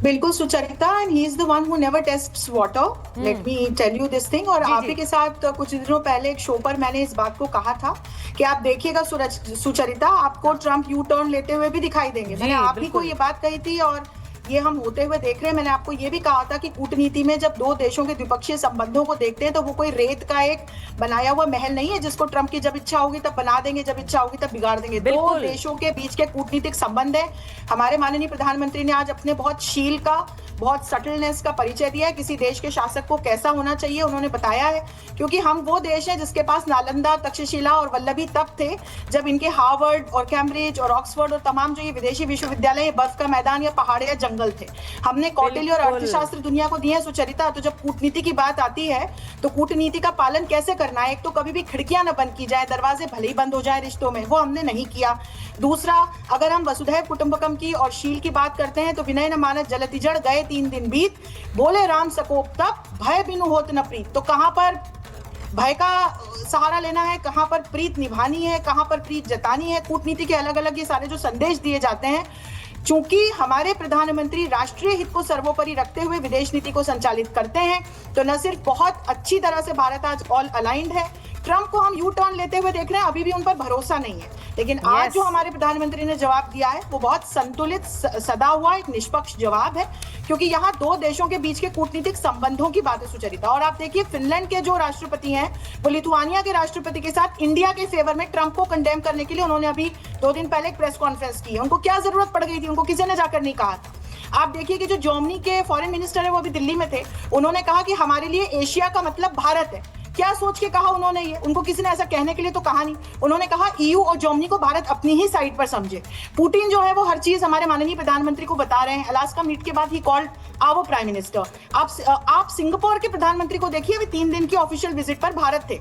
बिल्कुल Sucharita, and he is the one who never tests water, let me tell you this thing. और आप ही के साथ कुछ दिनों पहले एक शो पर मैंने इस बात को कहा था कि आप देखिएगा सुचरिता, आपको ट्रंप यू टर्न लेते हुए भी दिखाई देंगे। मैंने आप ही को ये बात कही थी, और ये हम होते हुए देख रहे हैं। मैंने आपको ये भी कहा था कि कूटनीति में जब दो देशों के द्विपक्षीय संबंधों को देखते हैं तो वो कोई रेत का एक बनाया हुआ महल नहीं है जिसको ट्रंप की जब इच्छा होगी तब बना देंगे, जब इच्छा होगी तब बिगाड़ देंगे। दो देशों के बीच के कूटनीतिक संबंध है। हमारे माननीय प्रधानमंत्री ने आज अपने बहुत शील का, बहुत सटलनेस का परिचय दिया है। किसी देश के शासक को कैसा होना चाहिए उन्होंने बताया है, क्योंकि हम वो देश हैं जिसके पास नालंदा, तक्षशिला और वल्लभी तब थे जब इनके हार्वर्ड और कैम्ब्रिज और ऑक्सफोर्ड और तमाम जो ये विदेशी विश्वविद्यालय बर्फ का मैदान या पहाड़ या जंगल थे। हमने कौटिल्य और अर्थशास्त्र दुनिया को दिए हैं। सुचरिता, तो जब कूटनीति की बात आती है तो कूटनीति का पालन कैसे करना है? एक तो कभी भी खिड़कियां न बंद की जाए, दरवाजे भले ही बंद हो जाए रिश्तों में, वो हमने नहीं किया। दूसरा, अगर हम वसुधैव कुटुंबकम की और शील की बात करते हैं तो विनय न मानस जलति जड़, गए 3 दिन बीत, बोले राम सकोप तप, भय बिनु होत न प्रीत। तो कहां पर भय का सहारा लेना है, कहां पर प्रीत निभानी है, कहां पर प्रीत जतानी है? कूटनीति के अलग अलग ये सारे जो संदेश दिए जाते हैं, चूंकि हमारे प्रधानमंत्री राष्ट्रीय हित को सर्वोपरि रखते हुए विदेश नीति को संचालित करते हैं, तो न सिर्फ बहुत अच्छी तरह से भारत आज ऑल अलाइंड है, ट्रंप को हम यू टर्न लेते हुए देख रहे हैं, अभी भी उन पर भरोसा नहीं है। लेकिन आज जो हमारे प्रधानमंत्री ने जवाब दिया है वो बहुत संतुलित, सदा हुआ एक निष्पक्ष जवाब है, क्योंकि यहाँ दो देशों के बीच के कूटनीतिक संबंधों की बात है सुचरिता। और आप देखिए, फिनलैंड के जो राष्ट्रपति हैं वो लिथुआनिया के राष्ट्रपति के साथ इंडिया के फेवर में ट्रंप को कंडेम करने के लिए उन्होंने अभी 2 दिन पहले एक प्रेस कॉन्फ्रेंस की है। उनको क्या जरूरत पड़ गई थी? उनको किसी ने जाकर नहीं कहा था। आप देखिए कि जो जर्मनी के फॉरेन मिनिस्टर है वो अभी दिल्ली में थे, उन्होंने कहा कि हमारे लिए एशिया का मतलब भारत है। क्या सोच के कहा उन्होंने? ये उनको किसी ने ऐसा कहने के लिए तो कहा नहीं। उन्होंने कहा EU और जर्मनी को भारत अपनी ही साइड पर समझे। पुतिन जो है वो हर चीज हमारे माननीय प्रधानमंत्री को बता रहे हैं। अलास्का मीट के बाद ही कॉल्ड आवर प्राइम मिनिस्टर। आप सिंगापुर के प्रधानमंत्री को देखिए, अभी 3 दिन की ऑफिशियल विजिट पर भारत थे।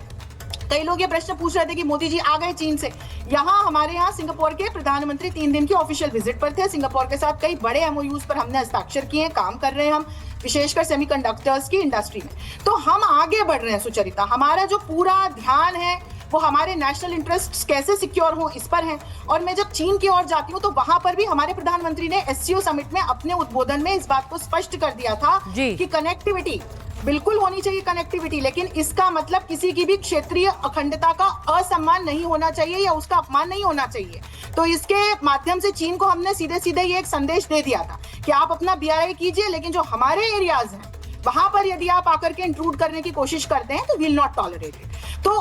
कई लोग ये प्रश्न पूछ रहे थे कि मोदी जी आ गए चीन से। यहाँ हमारे यहाँ सिंगापुर के प्रधानमंत्री 3 दिन की ऑफिशियल विजिट पर थे। सिंगापुर के साथ कई बड़े MOUs पर हमने हस्ताक्षर किए, काम कर रहे हैं हम, विशेषकर सेमीकंडक्टर्स की इंडस्ट्री में। तो हम आगे बढ़ रहे हैं सुचरिता। हमारा जो पूरा ध्यान है वो हमारे नेशनल इंटरेस्ट्स कैसे सिक्योर हो इस पर है। और मैं जब चीन की ओर जाती हूँ तो वहां पर भी हमारे प्रधानमंत्री ने SCO समिट में अपने उद्बोधन में इस बात को स्पष्ट कर दिया था कि कनेक्टिविटी बिल्कुल होनी चाहिए, कनेक्टिविटी, लेकिन इसका मतलब किसी की भी क्षेत्रीय अखंडता का असम्मान नहीं होना चाहिए या उसका अपमान नहीं होना चाहिए। तो इसके माध्यम से चीन को हमने सीधे सीधे ये एक संदेश दे दिया था कि आप अपना BIA कीजिए, लेकिन जो हमारे एरियाज हैं वहां पर यदि आप आकर के इंट्रूड करने की कोशिश करते हैं तो विल नॉट टॉलरेट इट। तो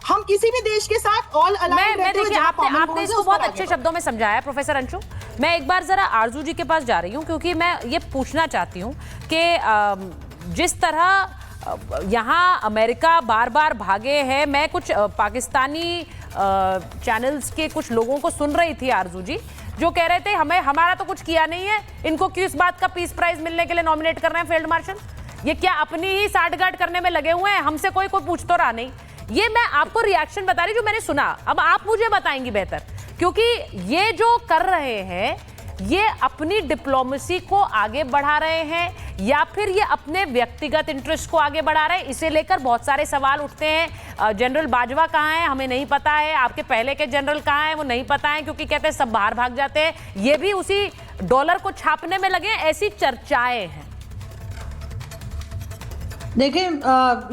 हम किसी भी देश के साथ ऑल अलाइंड रहते हुए आपने इसको बहुत अच्छे शब्दों में समझाया प्रोफेसर अंशु। मैं एक बार जरा आरजू जी के पास जा रही हूँ, क्योंकि मैं ये पूछना चाहती हूँ कि जिस तरह यहाँ अमेरिका बार बार भागे हैं, मैं कुछ पाकिस्तानी चैनल्स के कुछ लोगों को सुन रही थी आरजू जी, जो कह रहे थे हमारा तो कुछ किया नहीं है, इनको क्यों इस बात का पीस प्राइज मिलने के लिए नॉमिनेट कर रहे हैं फील्ड मार्शल, ये क्या अपनी ही साठगांठ करने में लगे हुए हैं, हमसे कोई पूछ तो रहा नहीं। ये मैं आपको रिएक्शन बता रही जो मैंने सुना, अब आप मुझे बताएंगी बेहतर, क्योंकि ये जो कर रहे हैं ये अपनी डिप्लोमेसी को आगे बढ़ा रहे हैं या फिर ये अपने व्यक्तिगत इंटरेस्ट को आगे बढ़ा रहे हैं। इसे लेकर बहुत सारे सवाल उठते हैं। जनरल बाजवा कहाँ है हमें नहीं पता है, आपके पहले के जनरल कहाँ हैं वो नहीं पता है, क्योंकि कहते हैं सब बाहर भाग जाते हैं, ये भी उसी डॉलर को छापने में लगे, ऐसी चर्चाएं हैं। देखिए,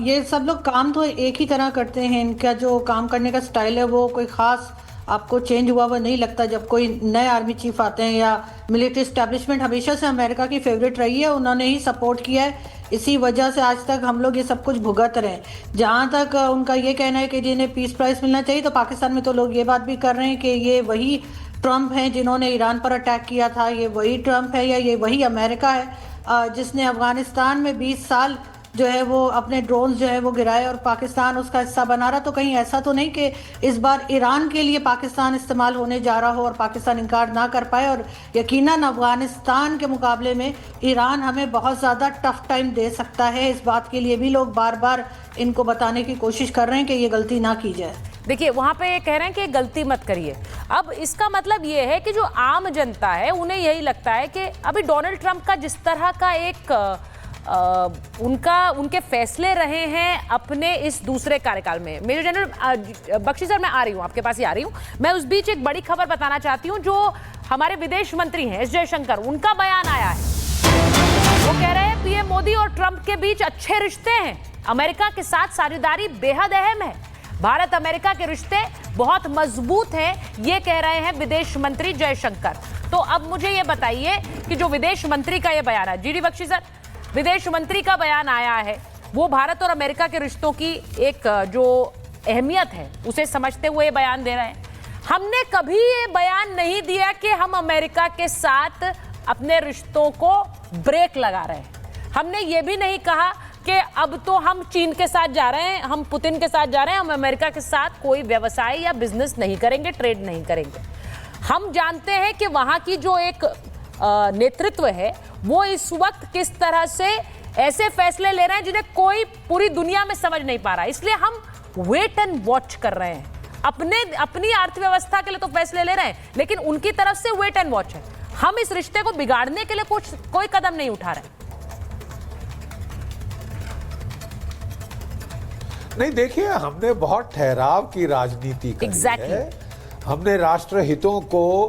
ये सब लोग काम तो एक ही तरह करते हैं, इनका जो काम करने का स्टाइल है वो कोई खास आपको चेंज हुआ वो नहीं लगता। जब कोई नए आर्मी चीफ आते हैं या मिलिट्री स्टैब्लिशमेंट हमेशा से अमेरिका की फेवरेट रही है, उन्होंने ही सपोर्ट किया है, इसी वजह से आज तक हम लोग ये सब कुछ भुगत रहे हैं। जहाँ तक उनका ये कहना है कि जिन्हें पीस प्राइज मिलना चाहिए, तो पाकिस्तान में तो लोग ये बात भी कर रहे हैं कि ये वही ट्रंप हैं जिन्होंने ईरान पर अटैक किया था, ये वही ट्रंप है या ये वही अमेरिका है जिसने अफगानिस्तान में 20 साल जो है वो अपने ड्रोन्स जो है वो गिराए और पाकिस्तान उसका हिस्सा बना रहा। तो कहीं ऐसा तो नहीं कि इस बार ईरान के लिए पाकिस्तान इस्तेमाल होने जा रहा हो और पाकिस्तान इनकार ना कर पाए। और यकीनन अफगानिस्तान के मुकाबले में ईरान हमें बहुत ज़्यादा टफ टाइम दे सकता है। इस बात के लिए भी लोग बार बार इनको बताने की कोशिश कर रहे हैं कि ये गलती ना की जाए। देखिए, वहां पे ये कह रहे हैं कि गलती मत करिए। अब इसका मतलब ये है कि जो आम जनता है उन्हें यही लगता है कि अभी डोनाल्ड ट्रंप का जिस तरह का एक उनके फैसले रहे हैं अपने इस दूसरे कार्यकाल में। मेजर जनरल बख्शी सर, मैं आ रही हूँ, आपके पास ही आ रही हूँ। मैं उस बीच एक बड़ी खबर बताना चाहती हूँ, जो हमारे विदेश मंत्री हैं एस जयशंकर, उनका बयान आया है। वो कह रहे हैं पीएम मोदी और ट्रंप के बीच अच्छे रिश्ते हैं, अमेरिका के साथ साझेदारी बेहद अहम है, भारत अमेरिका के रिश्ते बहुत मजबूत हैं, ये कह रहे हैं विदेश मंत्री जयशंकर। तो अब मुझे ये बताइए कि जो विदेश मंत्री का ये बयान है, जीडी बख्शी सर, विदेश मंत्री का बयान आया है, वो भारत और अमेरिका के रिश्तों की एक जो अहमियत है उसे समझते हुए बयान दे रहे हैं। हमने कभी ये बयान नहीं दिया कि हम अमेरिका के साथ अपने रिश्तों को ब्रेक लगा रहे हैं। हमने ये भी नहीं कहा कि अब तो हम चीन के साथ जा रहे हैं, हम पुतिन के साथ जा रहे हैं, हम अमेरिका के साथ कोई व्यवसाय या बिजनेस नहीं करेंगे, ट्रेड नहीं करेंगे। हम जानते हैं कि वहां की जो एक नेतृत्व है वो इस वक्त किस तरह से ऐसे फैसले ले रहे हैं जिन्हें कोई पूरी दुनिया में समझ नहीं पा रहा है। इसलिए हम वेट एंड वॉच कर रहे हैं। अपनी अर्थव्यवस्था के लिए तो फैसले ले रहे हैं, लेकिन उनकी तरफ से वेट एंड वॉच है। हम इस रिश्ते को बिगाड़ने के लिए कोई कदम नहीं उठा रहे। नहीं, देखिए, हमने बहुत ठहराव की राजनीति करी है। हमने राष्ट्र हितों को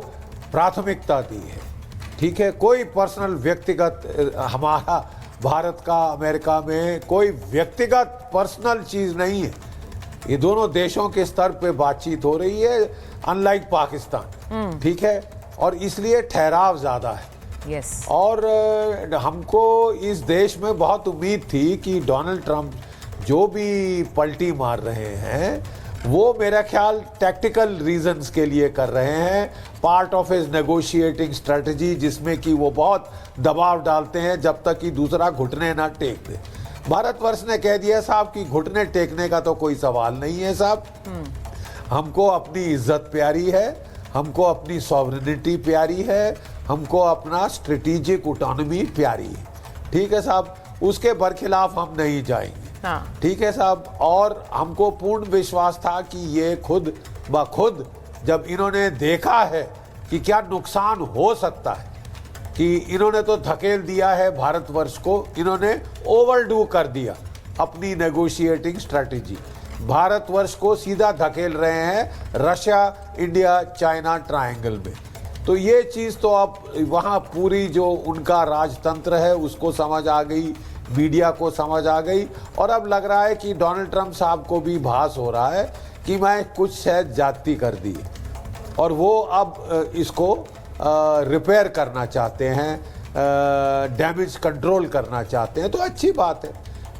प्राथमिकता दी है। ठीक है, कोई पर्सनल व्यक्तिगत, हमारा भारत का अमेरिका में कोई व्यक्तिगत पर्सनल चीज नहीं है। ये दोनों देशों के स्तर पे बातचीत हो रही है, अनलाइक पाकिस्तान। ठीक है, और इसलिए ठहराव ज्यादा है। यस। और हमको इस देश में बहुत उम्मीद थी कि डोनाल्ड ट्रंप जो भी पलटी मार रहे हैं वो मेरा ख्याल टैक्टिकल रीजंस के लिए कर रहे हैं, part of his negotiating strategy, जिसमें कि वो बहुत दबाव डालते हैं जब तक कि दूसरा घुटने ना टेक दे। भारतवर्ष ने कह दिया साहब कि घुटने टेकने का तो कोई सवाल नहीं है साहब, हमको अपनी इज्जत प्यारी है, हमको अपनी सॉवरेनिटी प्यारी है, हमको अपना स्ट्रेटेजिक ऑटोनॉमी प्यारी है। ठीक है साहब, उसके बरखिलाफ हम नहीं जाएंगे। ठीक है साहब, और हमको पूर्ण विश्वास था कि ये खुद ब खुद जब इन्होंने देखा है कि क्या नुकसान हो सकता है, कि इन्होंने तो धकेल दिया है भारतवर्ष को, इन्होंने ओवरडू कर दिया अपनी नेगोशिएटिंग स्ट्रेटेजी। भारतवर्ष को सीधा धकेल रहे हैं रशिया, इंडिया, चाइना ट्रायंगल में। तो ये चीज़ तो अब वहाँ पूरी जो उनका राजतंत्र है उसको समझ आ गई, मीडिया को समझ आ गई, और अब लग रहा है कि डोनाल्ड ट्रंप साहब को भी भास हो रहा है कि मैं कुछ शायद ज्यादती कर दी, और वो अब इसको रिपेयर करना चाहते हैं, डैमेज कंट्रोल करना चाहते हैं। तो अच्छी बात है,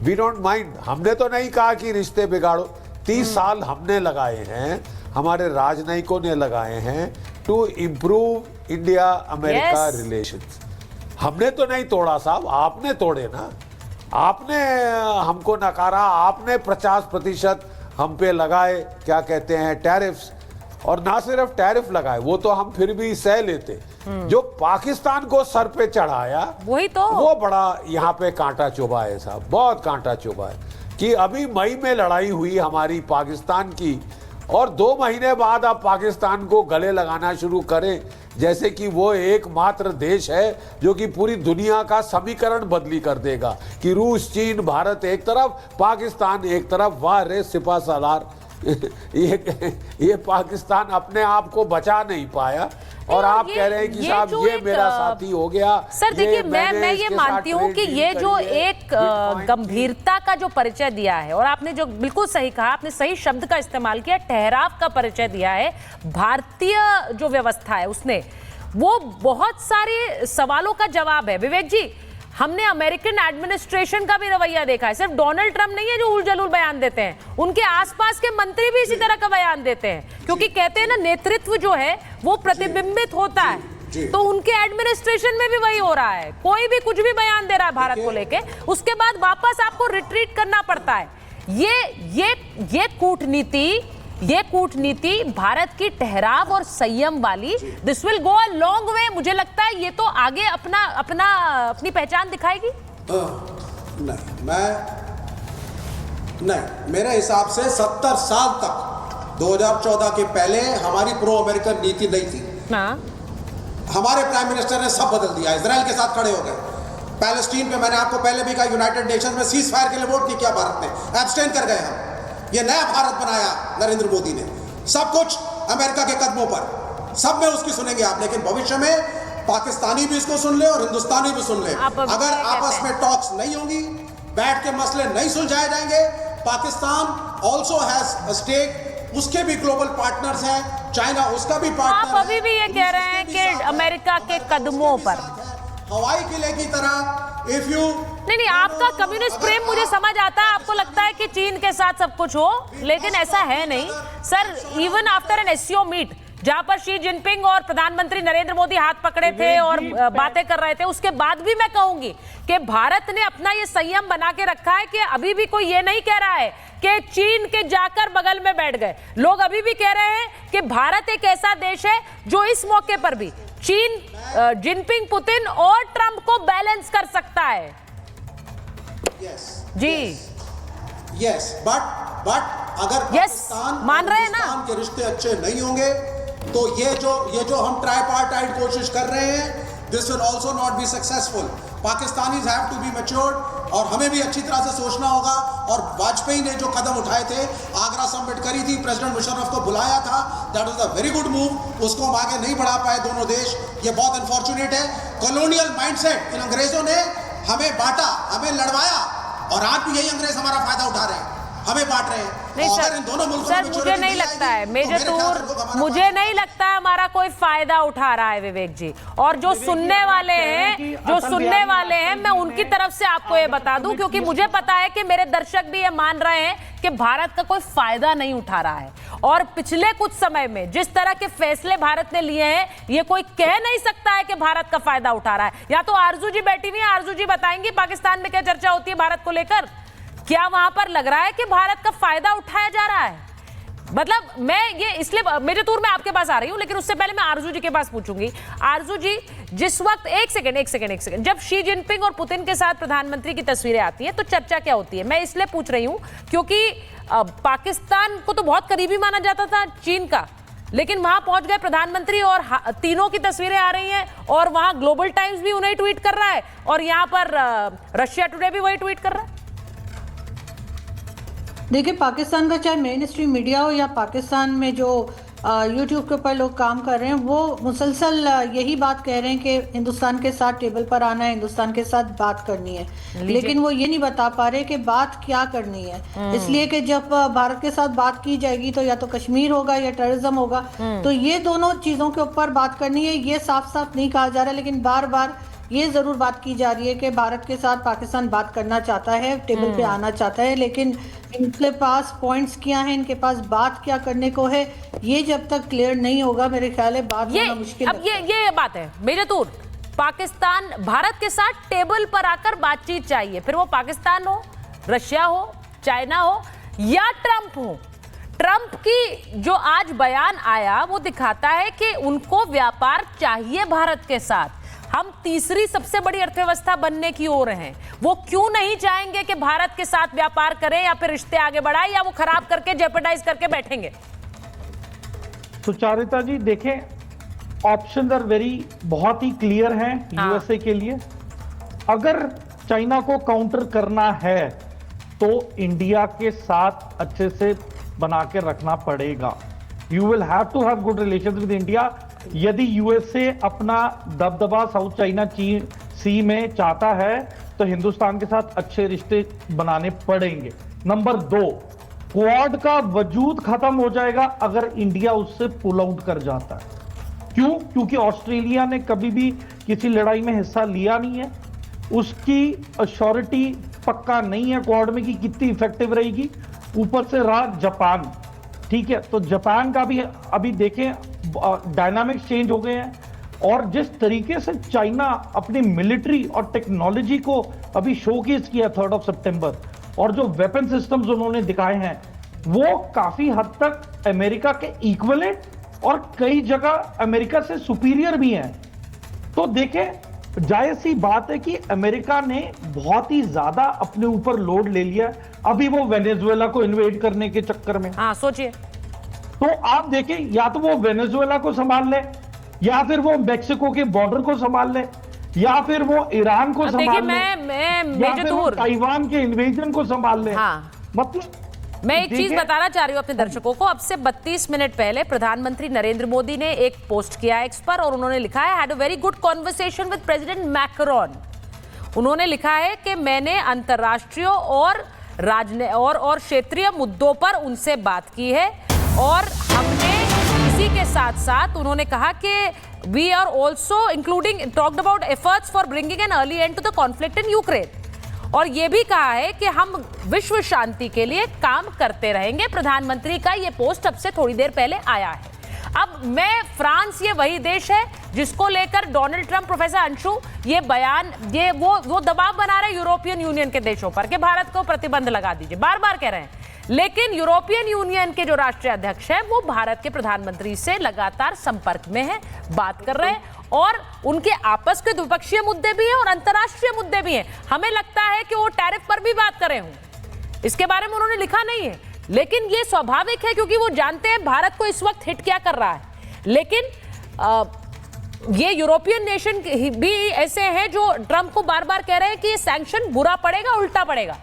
वी डोंट माइंड। हमने तो नहीं कहा कि रिश्ते बिगाड़ो। 30 साल हमने लगाए हैं, हमारे राजनयिकों ने लगाए हैं to improve India America relations. हमने तो नहीं तोड़ा साहब, आपने तोड़े ना। आपने हमको नकारा, आपने 50% हम पे लगाए, क्या कहते हैं, टैरिफ्स। और ना सिर्फ टैरिफ लगाए, वो तो हम फिर भी सह लेते। जो पाकिस्तान को सर पे चढ़ाया वही तो, वो बड़ा यहाँ पे कांटा चुभा है साहब, बहुत कांटा चुभा है। कि अभी मई में लड़ाई हुई हमारी पाकिस्तान की, और 2 महीने बाद आप पाकिस्तान को गले लगाना शुरू करें जैसे कि वो एकमात्र देश है जो कि पूरी दुनिया का समीकरण बदली कर देगा, कि रूस, चीन, भारत एक तरफ, पाकिस्तान एक तरफ। वाह रे सिपा सालार, ये पाकिस्तान अपने आप को बचा नहीं पाया, और आप कह रहे हैं कि साहब ये मेरा साथी हो गया। सर देखिए, मैं ये मानती हूँ कि ये जो एक गंभीरता का जो परिचय दिया है, और आपने जो बिल्कुल सही कहा, आपने सही शब्द का इस्तेमाल किया, ठहराव का परिचय दिया है भारतीय जो व्यवस्था है उसने, वो बहुत सारे सवालों का जवाब है। विवेक जी, हमने अमेरिकन एडमिनिस्ट्रेशन का भी रवैया देखा है। सिर्फ डोनाल्ड ट्रंप नहीं है जो उलझुल बयान देते हैं, उनके आसपास के मंत्री भी इसी तरह का बयान देते हैं, क्योंकि कहते हैं ना, नेतृत्व जो है वो प्रतिबिंबित होता है। तो उनके एडमिनिस्ट्रेशन में भी वही हो रहा है, कोई भी कुछ भी बयान दे रहा है भारत को लेके, उसके बाद वापस आपको रिट्रीट करना पड़ता है। ये कूटनीति भारत की ठहराव और संयम वाली, this will go a long way. मुझे लगता है ये तो आगे अपनी पहचान दिखाएगी। नहीं, मेरे हिसाब से 70 साल तक 2014 के पहले हमारी प्रो अमेरिकन नीति नहीं थी। हमारे प्राइम मिनिस्टर ने सब बदल दिया, इजराइल के साथ खड़े हो गए। पैलेस्टीन पे मैंने आपको पहले भी कहा, यूनाइटेड नेशन में सीज फायर के लिए वोट नहीं किया भारत ने, एब्सटेन कर गए हम। ये नया भारत बनाया नरेंद्र मोदी ने, सब कुछ अमेरिका के कदमों पर, सब में उसकी सुनेंगे आप। लेकिन भविष्य में पाकिस्तानी भी इसको सुन ले और हिंदुस्तानी भी सुन ले। अगर आपस में टॉक्स नहीं होंगी, बैठ के मसले नहीं सुलझाए जाएंगे, Pakistan also has a stake, उसके भी ग्लोबल पार्टनर्स हैं, चाइना उसका भी पार्टनर आप अभी भी ये कह रहे हैं कि अमेरिका के कदमों पर, हवाई किले की तरह इफ यू नहीं, आपका कम्युनिस्ट प्रेम मुझे समझ आता है। आपको लगता है कि चीन के साथ सब कुछ हो, लेकिन ऐसा है नहीं sir. Even after an SCO meet जहां पर शी जिनपिंग और प्रधानमंत्री नरेंद्र मोदी हाथ पकड़े थे और बातें कर रहे थे, उसके बाद भी मैं कहूंगी कि भारत ने अपना ये संयम बना के रखा है कि अभी भी कोई ये नहीं कह रहा है कि चीन के जाकर बगल में बैठ गए। लोग अभी भी कह रहे हैं कि भारत एक ऐसा देश है जो इस मौके पर भी चीन, जिनपिंग, पुतिन और ट्रंप को बैलेंस कर सकता है। जी यस, बट अगर पाकिस्तान मान रहे हैं ना, हिंदुस्तान के रिश्ते अच्छे नहीं होंगे तो ये जो हम ट्राइपार्टाइट कोशिश कर रहे हैं, this will also not be successful. Pakistanis have to be matured और हमें भी अच्छी तरह से सोचना होगा। और वाजपेयी ने जो कदम उठाए थे, आगरा समिट करी थी, प्रेसिडेंट मुशर्रफ को बुलाया था, that was a very good move. उसको हम आगे नहीं बढ़ा पाए दोनों देश, ये बहुत अनफॉर्चुनेट है। कॉलोनियल माइंडसेट, इन अंग्रेजों ने हमें बांटा, हमें लड़वाया और आज भी यही अंग्रेज हमारा फायदा उठा रहे हैं, हमें बांट रहे हैं। नहीं सर, मुझे नहीं लगता है मेजर टूर, मुझे नहीं लगता है हमारा कोई फायदा उठा रहा है विवेक जी। और जो सुनने वाले हैं, मैं उनकी तरफ से आपको ये बता दूं, क्योंकि मुझे पता है कि मेरे दर्शक भी ये मान रहे हैं कि भारत का कोई फायदा नहीं उठा रहा है। और पिछले कुछ समय में जिस तरह के फैसले भारत ने लिए हैं, ये कोई कह नहीं सकता है कि भारत का फायदा उठा रहा है। या तो आरजू जी बैठी हुई है, आरजू जी बताएंगी पाकिस्तान में क्या चर्चा होती है भारत को लेकर। क्या वहां पर लग रहा है कि भारत का फायदा उठाया जा रहा है? मतलब मैं ये इसलिए मेरे टूर में आपके पास आ रही हूं, लेकिन उससे पहले मैं आरजू जी के पास पूछूंगी। आरजू जी, जिस वक्त एक सेकंड, जब शी जिनपिंग और पुतिन के साथ प्रधानमंत्री की तस्वीरें आती हैं तो चर्चा क्या होती है? मैं इसलिए पूछ रही हूं क्योंकि पाकिस्तान को तो बहुत करीबी माना जाता था चीन का, लेकिन वहां पहुंच गए प्रधानमंत्री और तीनों की तस्वीरें आ रही हैं और वहां ग्लोबल टाइम्स भी उन्हें ट्वीट कर रहा है और यहां पर रशिया टुडे भी वही ट्वीट कर रहा है। देखिए, पाकिस्तान का चाहे मेन स्ट्रीम मीडिया हो या पाकिस्तान में जो यूट्यूब के ऊपर लोग काम कर रहे हैं, वो मुसलसल यही बात कह रहे हैं कि हिंदुस्तान के साथ टेबल पर आना है, हिंदुस्तान के साथ बात करनी है, लेकिन वो ये नहीं बता पा रहे कि बात क्या करनी है। इसलिए कि जब भारत के साथ बात की जाएगी तो या तो कश्मीर होगा या टेररिज्म होगा, तो ये दोनों चीज़ों के ऊपर बात करनी है। ये साफ साफ नहीं कहा जा रहा, लेकिन बार बार ये जरूर बात की जा रही है कि भारत के साथ पाकिस्तान बात करना चाहता है, टेबल पे आना चाहता है, लेकिन इनके पास पॉइंट्स क्या हैं, इनके पास बात क्या करने को है, ये जब तक क्लियर नहीं होगा मेरे ख्याल है बात होना मुश्किल। अब ये बात है मेरे टूर, पाकिस्तान भारत के साथ टेबल पर आकर बातचीत चाहिए, फिर वो पाकिस्तान हो, रशिया हो, चाइना हो या ट्रंप हो। ट्रंप की जो आज बयान आया वो दिखाता है कि उनको व्यापार चाहिए भारत के साथ। हम तीसरी सबसे बड़ी अर्थव्यवस्था बनने की ओर हैं, वो क्यों नहीं चाहेंगे कि भारत के साथ व्यापार करें या फिर रिश्ते आगे बढ़ाएं, या वो खराब करके जेपरडाइज करके बैठेंगे? सुचारिता जी, देखें, ऑप्शंस आर बहुत ही क्लियर हैं यूएसए के लिए। अगर चाइना को काउंटर करना है तो इंडिया के साथ अच्छे से बना के रखना पड़ेगा। You will have to have good relations with India. यदि यूएसए अपना दबदबा साउथ चाइना सी में चाहता है तो हिंदुस्तान के साथ अच्छे रिश्ते बनाने पड़ेंगे। नंबर 2, क्वाड का वजूद खत्म हो जाएगा अगर इंडिया उससे पुल आउट कर जाता है। क्यों? क्योंकि ऑस्ट्रेलिया ने कभी भी किसी लड़ाई में हिस्सा लिया नहीं है, उसकी अश्योरिटी पक्का नहीं है क्वाड में कि कितनी इफेक्टिव रहेगी। ऊपर से रहा जापान, ठीक है, तो जापान का भी अभी देखें डायनामिक्स चेंज हो गए हैं और जिस तरीके से चाइना अपनी मिलिट्री और टेक्नोलॉजी को अभी शोकेस किया 3 सितंबर और जो वेपन सिस्टम्स उन्होंने दिखाए हैं वो काफी हद तक अमेरिका के इक्विवेलेंट और कई जगह अमेरिका से सुपीरियर भी हैं। तो देखें, जायज सी बात है कि अमेरिका ने बहुत ही ज्यादा अपने ऊपर लोड ले लिया अभी वो वेनेजुएला को इन्वेड करने के चक्कर में। हाँ, सोचिए, तो आप देखें, या तो वो वेनेजुएला को संभाल ले, या फिर वो मेक्सिको के बॉर्डर को संभाल ले, या फिर वो ईरान को संभाल ले, या फिर वो ताइवान के इन्वेजन को संभाल ले। हाँ। मतलब मैं एक चीज बताना चाह रही हूँ अपने दर्शकों को। अब से 32 मिनट पहले प्रधानमंत्री नरेंद्र मोदी ने एक पोस्ट किया एक्स पर और उन्होंने लिखा है, had a very good conversation with president Macron. उन्होंने लिखा है कि मैंने अंतर्राष्ट्रीय और क्षेत्रीय मुद्दों पर उनसे बात की है और हमने इसी के साथ साथ उन्होंने कहा कि we are also including talked about efforts for bringing an early end to the conflict in Ukraine, और यह भी कहा है कि हम विश्व शांति के लिए काम करते रहेंगे। प्रधानमंत्री का यह पोस्ट अब से थोड़ी देर पहले आया है। अब मैं फ्रांस ये वही देश है जिसको लेकर डोनाल्ड ट्रंप, प्रोफेसर अंशु, ये बयान, ये वो दबाव बना रहे यूरोपियन यूनियन के देशों पर कि भारत को प्रतिबंध लगा दीजिए, बार बार कह रहे हैं। लेकिन यूरोपियन यूनियन के जो राष्ट्रीय अध्यक्ष हैं वो भारत के प्रधानमंत्री से लगातार संपर्क में हैं, बात कर रहे हैं, और उनके आपस के द्विपक्षीय मुद्दे भी हैं और अंतर्राष्ट्रीय मुद्दे भी हैं। हमें लगता है कि वो टैरिफ पर भी बात करे हों, इसके बारे में उन्होंने लिखा नहीं है, लेकिन ये स्वाभाविक है क्योंकि वो जानते हैं भारत को इस वक्त हिट क्या कर रहा है। लेकिन ये यूरोपियन नेशन भी ऐसे हैं जो ट्रंप को बार बार कह रहे हैं कि ये सैंक्शन बुरा पड़ेगा, उल्टा पड़ेगा।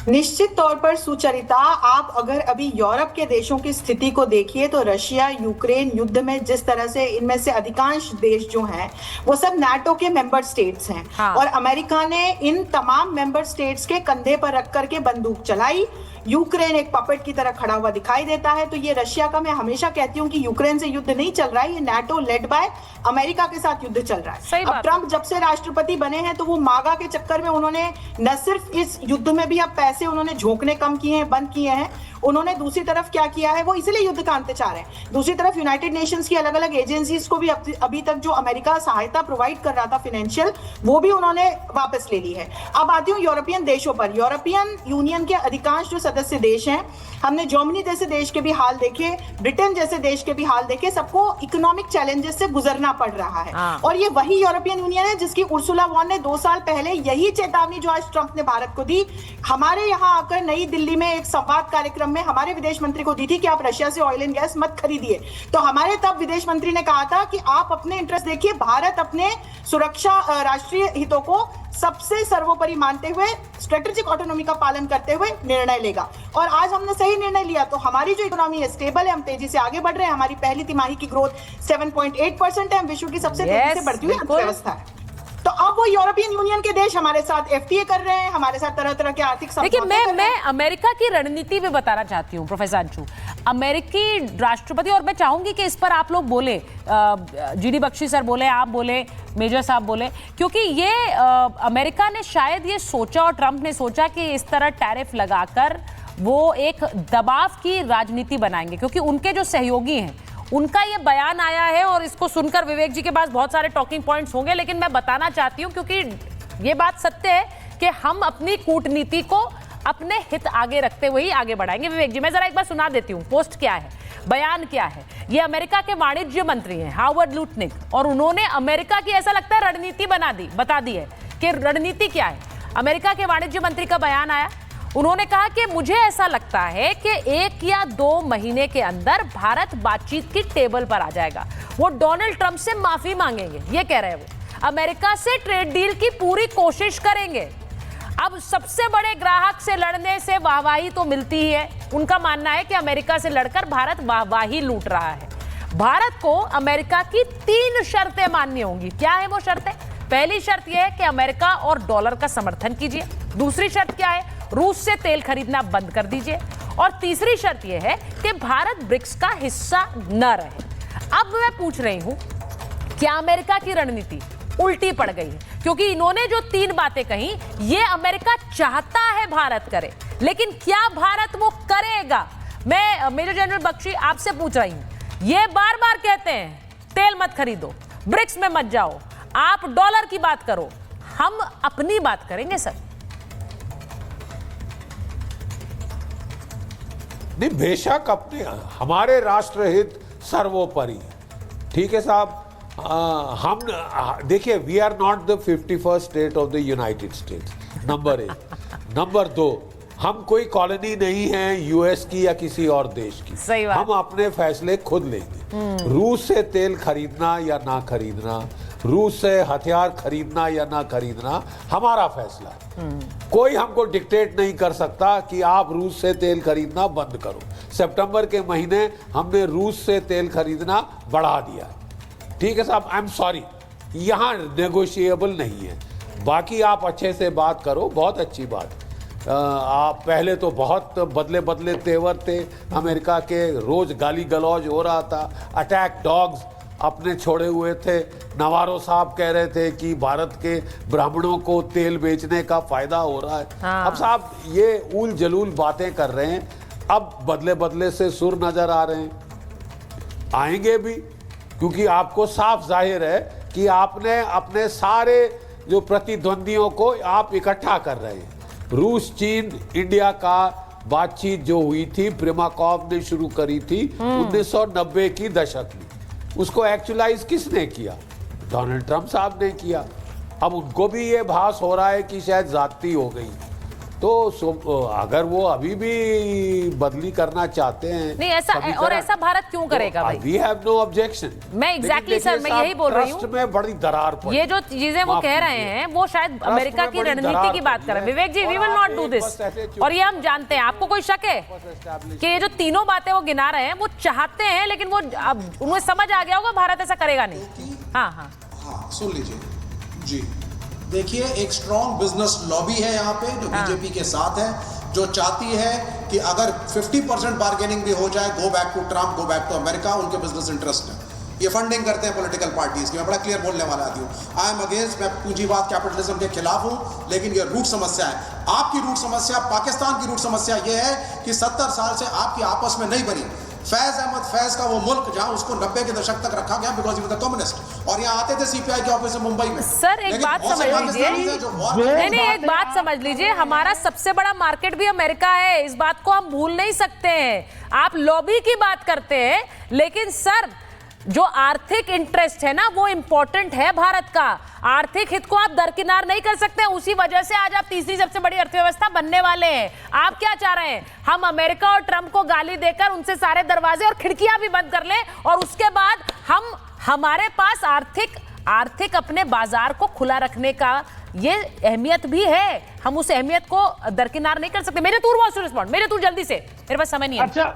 निश्चित तौर पर सुचरिता, आप अगर अभी यूरोप के देशों की स्थिति को देखिए तो रशिया यूक्रेन युद्ध में जिस तरह से इनमें से अधिकांश देश जो हैं वो सब नाटो के मेंबर स्टेट्स हैं। हाँ। और अमेरिका ने इन तमाम मेंबर स्टेट्स के कंधे पर रख करके बंदूक चलाई। यूक्रेन एक पपेट की तरह खड़ा हुआ दिखाई देता है। तो ये रशिया का, मैं हमेशा कहती हूँ कि यूक्रेन से युद्ध नहीं चल रहा है, ये नाटो लेड बाय अमेरिका के साथ युद्ध चल रहा है। अब ट्रंप जब से राष्ट्रपति बने हैं तो वो मागा के चक्कर में उन्होंने न सिर्फ इस युद्ध में भी अब पैसे उन्होंने झोंकने कम किए हैं, बंद किए हैं, उन्होंने दूसरी तरफ क्या किया है, वो इसलिए युद्ध का अंत चाह रहे हैं। दूसरी तरफ यूनाइटेड नेशंस की अलग अलग एजेंसीज को भी अभी तक जो अमेरिका सहायता प्रोवाइड कर रहा था फाइनेंशियल, वो भी उन्होंने वापस ले ली है। अब आती हूँ यूरोपियन देशों पर। यूरोपियन यूनियन के अधिकांश जो सदस्य देश हैं, हमने जर्मनी जैसे देश के भी हाल देखे, ब्रिटेन जैसे देश के भी हाल देखे, सबको इकोनॉमिक चैलेंजेस से गुजरना पड़ रहा है। और ये वही यूरोपियन यूनियन है जिसकी उर्सुला वॉन ने 2 साल पहले यही चेतावनी जो आज ट्रंप ने भारत को दी, हमारे यहाँ आकर नई दिल्ली में एक संवाद कार्यक्रम में हमारे विदेश मंत्री को दी थी कि आप रशिया से ऑयल एंड गैस मत खरीदिए। तो हमारे तब विदेश मंत्री ने कहा था कि आप अपने इंटरेस्ट देखिए, भारत अपने सुरक्षा, राष्ट्रीय हितों को सबसे सर्वोपरि मानते हुए स्ट्रेटेजिक ऑटोनॉमी का पालन करते हुए निर्णय लेगा। और आज हमने सही निर्णय लिया, तो हमारी जो इकोनॉमी है स्टेबल है, हम तेजी से आगे बढ़ रहे हैं। हमारी पहली तिमाही की ग्रोथ 7.8% है, हम विश्व की सबसे तेजी से बढ़ती हुई अर्थव्यवस्था है। तो अब वो यूरोपियन यूनियन के देश हमारे साथ एफटीए कर रहे हैं, हमारे साथ तरह तरह के आर्थिक समझौते कर रहे हैं। मैं अमेरिका की रणनीति भी बताना चाहती हूँ प्रोफेसर अंशु। अमेरिकी राष्ट्रपति, और मैं चाहूंगी कि इस पर आप लोग बोले, जीडी बख्शी सर बोले, आप बोले, मेजर साहब बोले, क्योंकि ये अमेरिका ने शायद ये सोचा और ट्रंप ने सोचा कि इस तरह टैरिफ लगाकर वो एक दबाव की राजनीति बनाएंगे, क्योंकि उनके जो सहयोगी हैं उनका ये बयान आया है और इसको सुनकर विवेक जी के पास बहुत सारे टॉकिंग पॉइंट्स होंगे, लेकिन मैं बताना चाहती हूँ क्योंकि ये बात सत्य है कि हम अपनी कूटनीति को अपने हित आगे रखते हुए ही आगे बढ़ाएंगे। विवेक जी, मैं जरा एक बार सुना देती हूँ, पोस्ट क्या है, बयान क्या है। ये अमेरिका के वाणिज्य मंत्री हैं हावर्ड लुटनिक, और उन्होंने अमेरिका की ऐसा लगता है रणनीति बता दी है कि रणनीति क्या है। अमेरिका के वाणिज्य मंत्री का बयान आया, उन्होंने कहा कि मुझे ऐसा लगता है कि 1 या 2 महीने के अंदर भारत बातचीत की टेबल पर आ जाएगा। वो डोनाल्ड ट्रंप से माफी मांगेंगे, ये कह रहे हैं वो। अमेरिका से ट्रेड डील की पूरी कोशिश करेंगे। अब सबसे बड़े ग्राहक से लड़ने से वाहवाही तो मिलती ही है। उनका मानना है कि अमेरिका से लड़कर भारत वाहवाही लूट रहा है। भारत को अमेरिका की 3 शर्तें माननी होंगी। क्या है वो शर्तें? पहली शर्त यह है कि अमेरिका और डॉलर का समर्थन कीजिए। दूसरी शर्त क्या है? रूस से तेल खरीदना बंद कर दीजिए। और तीसरी शर्त यह है कि भारत ब्रिक्स का हिस्सा न रहे। अब मैं पूछ रही हूं, क्या अमेरिका की रणनीति उल्टी पड़ गई है? क्योंकि इन्होंने जो 3 बातें कही, ये अमेरिका चाहता है भारत करे, लेकिन क्या भारत वो करेगा? मैं मेजर जनरल बख्शी आपसे पूछ रही हूं। ये बार बार कहते हैं तेल मत खरीदो, ब्रिक्स में मत जाओ, आप डॉलर की बात करो, हम अपनी बात करेंगे सर। नहीं, बेशक अपने हमारे राष्ट्रहित सर्वोपरि है। ठीक है साहब, हम देखिए, we are not the 51st state of the United States, number 1। Number 2, हम कोई कॉलोनी नहीं है यूएस की या किसी और देश की। सही बात। हम अपने फैसले खुद लेंगे। रूस से तेल खरीदना या ना खरीदना, रूस से हथियार खरीदना या ना खरीदना हमारा फैसला है। कोई हमको डिक्टेट नहीं कर सकता कि आप रूस से तेल खरीदना बंद करो। सितंबर के महीने हमने रूस से तेल खरीदना बढ़ा दिया। ठीक है साहब, आई एम सॉरी, यहाँ नेगोशिएबल नहीं है। बाकी आप अच्छे से बात करो, बहुत अच्छी बात। आप पहले तो बहुत बदले बदले तेवर थे अमेरिका के, रोज गाली गलौज हो रहा था, अटैक डॉग्स अपने छोड़े हुए थे। नवारो साहब कह रहे थे कि भारत के ब्राह्मणों को तेल बेचने का फायदा हो रहा है। अब साहब ये उल जलूल बातें कर रहे हैं, अब बदले बदले से सुर नजर आ रहे हैं, आएंगे भी, क्योंकि आपको साफ जाहिर है कि आपने अपने सारे जो प्रतिद्वंदियों को आप इकट्ठा कर रहे हैं। रूस, चीन, इंडिया का बातचीत जो हुई थी, प्रिमाकॉव ने शुरू करी थी 1990 की दशक में, उसको एक्चुअलाइज किसने किया? डोनाल्ड ट्रंप साहब ने किया। अब उनको भी ये भास हो रहा है कि शायद जाती हो गई, तो अगर वो अभी भी बदली करना चाहते हैं, नहीं ऐसा, और ऐसा भारत क्यों करेगा भाई? We have no objection. मैं एग्जैक्टली सर, मैं यही बोल रही हूँ, ट्रस्ट में बड़ी दरार पड़ी। ये जो चीजें वो कह रहे हैं वो शायद अमेरिका की रणनीति की बात कर रहे हैं। Vivek ji, we will not do this, और ये हम जानते हैं। आपको कोई शक है कि ये जो तीनों बातें वो गिना रहे हैं वो चाहते हैं, लेकिन वो अब उन्हें समझ आ गया होगा भारत ऐसा करेगा नहीं। हाँ हाँ हाँ, सुन लीजिए जी। देखिए, एक स्ट्रॉन्ग बिजनेस लॉबी है यहाँ पे जो बीजेपी के साथ है, जो चाहती है कि अगर 50% बार्गेनिंग भी हो जाए, go back to Trump, go back to America, उनके बिजनेस इंटरेस्ट है। ये फंडिंग करते हैं पॉलिटिकल पार्टीज की। मैं बड़ा क्लियर बोलने वाला आदमी हूँ। आई एम अगेंस्ट, मैं पूंजीवाद कैपिटलिज्म के खिलाफ हूँ, लेकिन ये रूट समस्या है। आपकी रूट समस्या, पाकिस्तान की रूट समस्या ये है कि 70 साल से आपकी आपस में नहीं बनी। फैज अहमद फैज का वो मुल्क जहां उसको 90 के दशक तक रखा गया because he was a communist, और यहाँ आते थे सीपीआई के ऑफिस में मुंबई में। सर एक बात समझ लीजिए, नहीं एक बात समझ लीजिए, हमारा सबसे बड़ा मार्केट भी अमेरिका है, इस बात को हम भूल नहीं सकते हैं। आप लॉबी की बात करते हैं, लेकिन सर जो आर्थिक इंटरेस्ट है ना वो इंपॉर्टेंट है भारत का। आर्थिक हित को आप दरकिनार नहीं कर सकते, उसी वजह से आज आप तीसरी सबसे बड़ी अर्थव्यवस्था बनने वाले हैं। आप क्या चाह रहे हैं? हम अमेरिका और ट्रंप को गाली देकर उनसे सारे दरवाजे और खिड़कियां भी बंद कर लें, और उसके बाद हमारे पास आर्थिक अपने बाजार को खुला रखने का ये अहमियत भी है, हम उस अहमियत को दरकिनार नहीं कर सकते। मेरे तूर वाज टू रिस्पॉन्ड, मेरे तूर जल्दी से, मेरे पास समय नहीं है। अच्छा,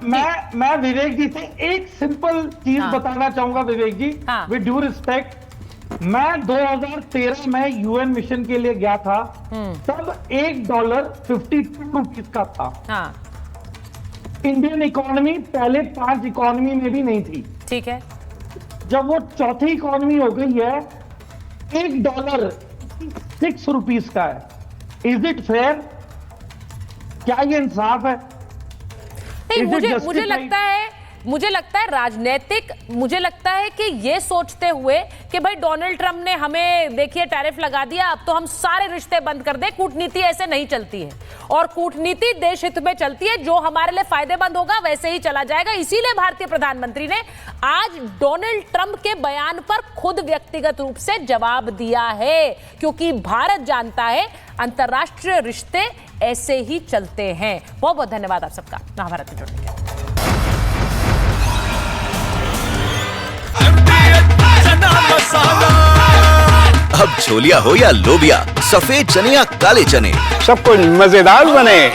मैं विवेक जी से एक सिंपल चीज बताना चाहूंगा विवेक जी, विद ड्यू रिस्पेक्ट। मैं 2013 में यूएन मिशन के लिए गया था, तब $1.52 का था। इंडियन इकोनॉमी पहले 5 इकोनॉमी में भी नहीं थी। ठीक है, जब वो चौथी इकोनॉमी हो गई है, $1.06 का है। Is it fair? क्या ये इंसाफ है? नहीं, मुझे लगता है राजनीतिक, मुझे लगता है कि ये सोचते हुए कि भाई डोनाल्ड ट्रंप ने हमें देखिए टैरिफ लगा दिया, अब तो हम सारे रिश्ते बंद कर दें। कूटनीति ऐसे नहीं चलती है, और कूटनीति देश हित में चलती है। जो हमारे लिए फायदेमंद होगा वैसे ही चला जाएगा। इसीलिए भारतीय प्रधानमंत्री ने आज डोनाल्ड ट्रंप के बयान पर खुद व्यक्तिगत रूप से जवाब दिया है, क्योंकि भारत जानता है अंतर्राष्ट्रीय रिश्ते ऐसे ही चलते हैं। बहुत बहुत धन्यवाद आप सबका महाभारत में जुड़ने के लिए। अब छोलिया हो या लोबिया, सफेद चने या काले चने, सबको मजेदार बने।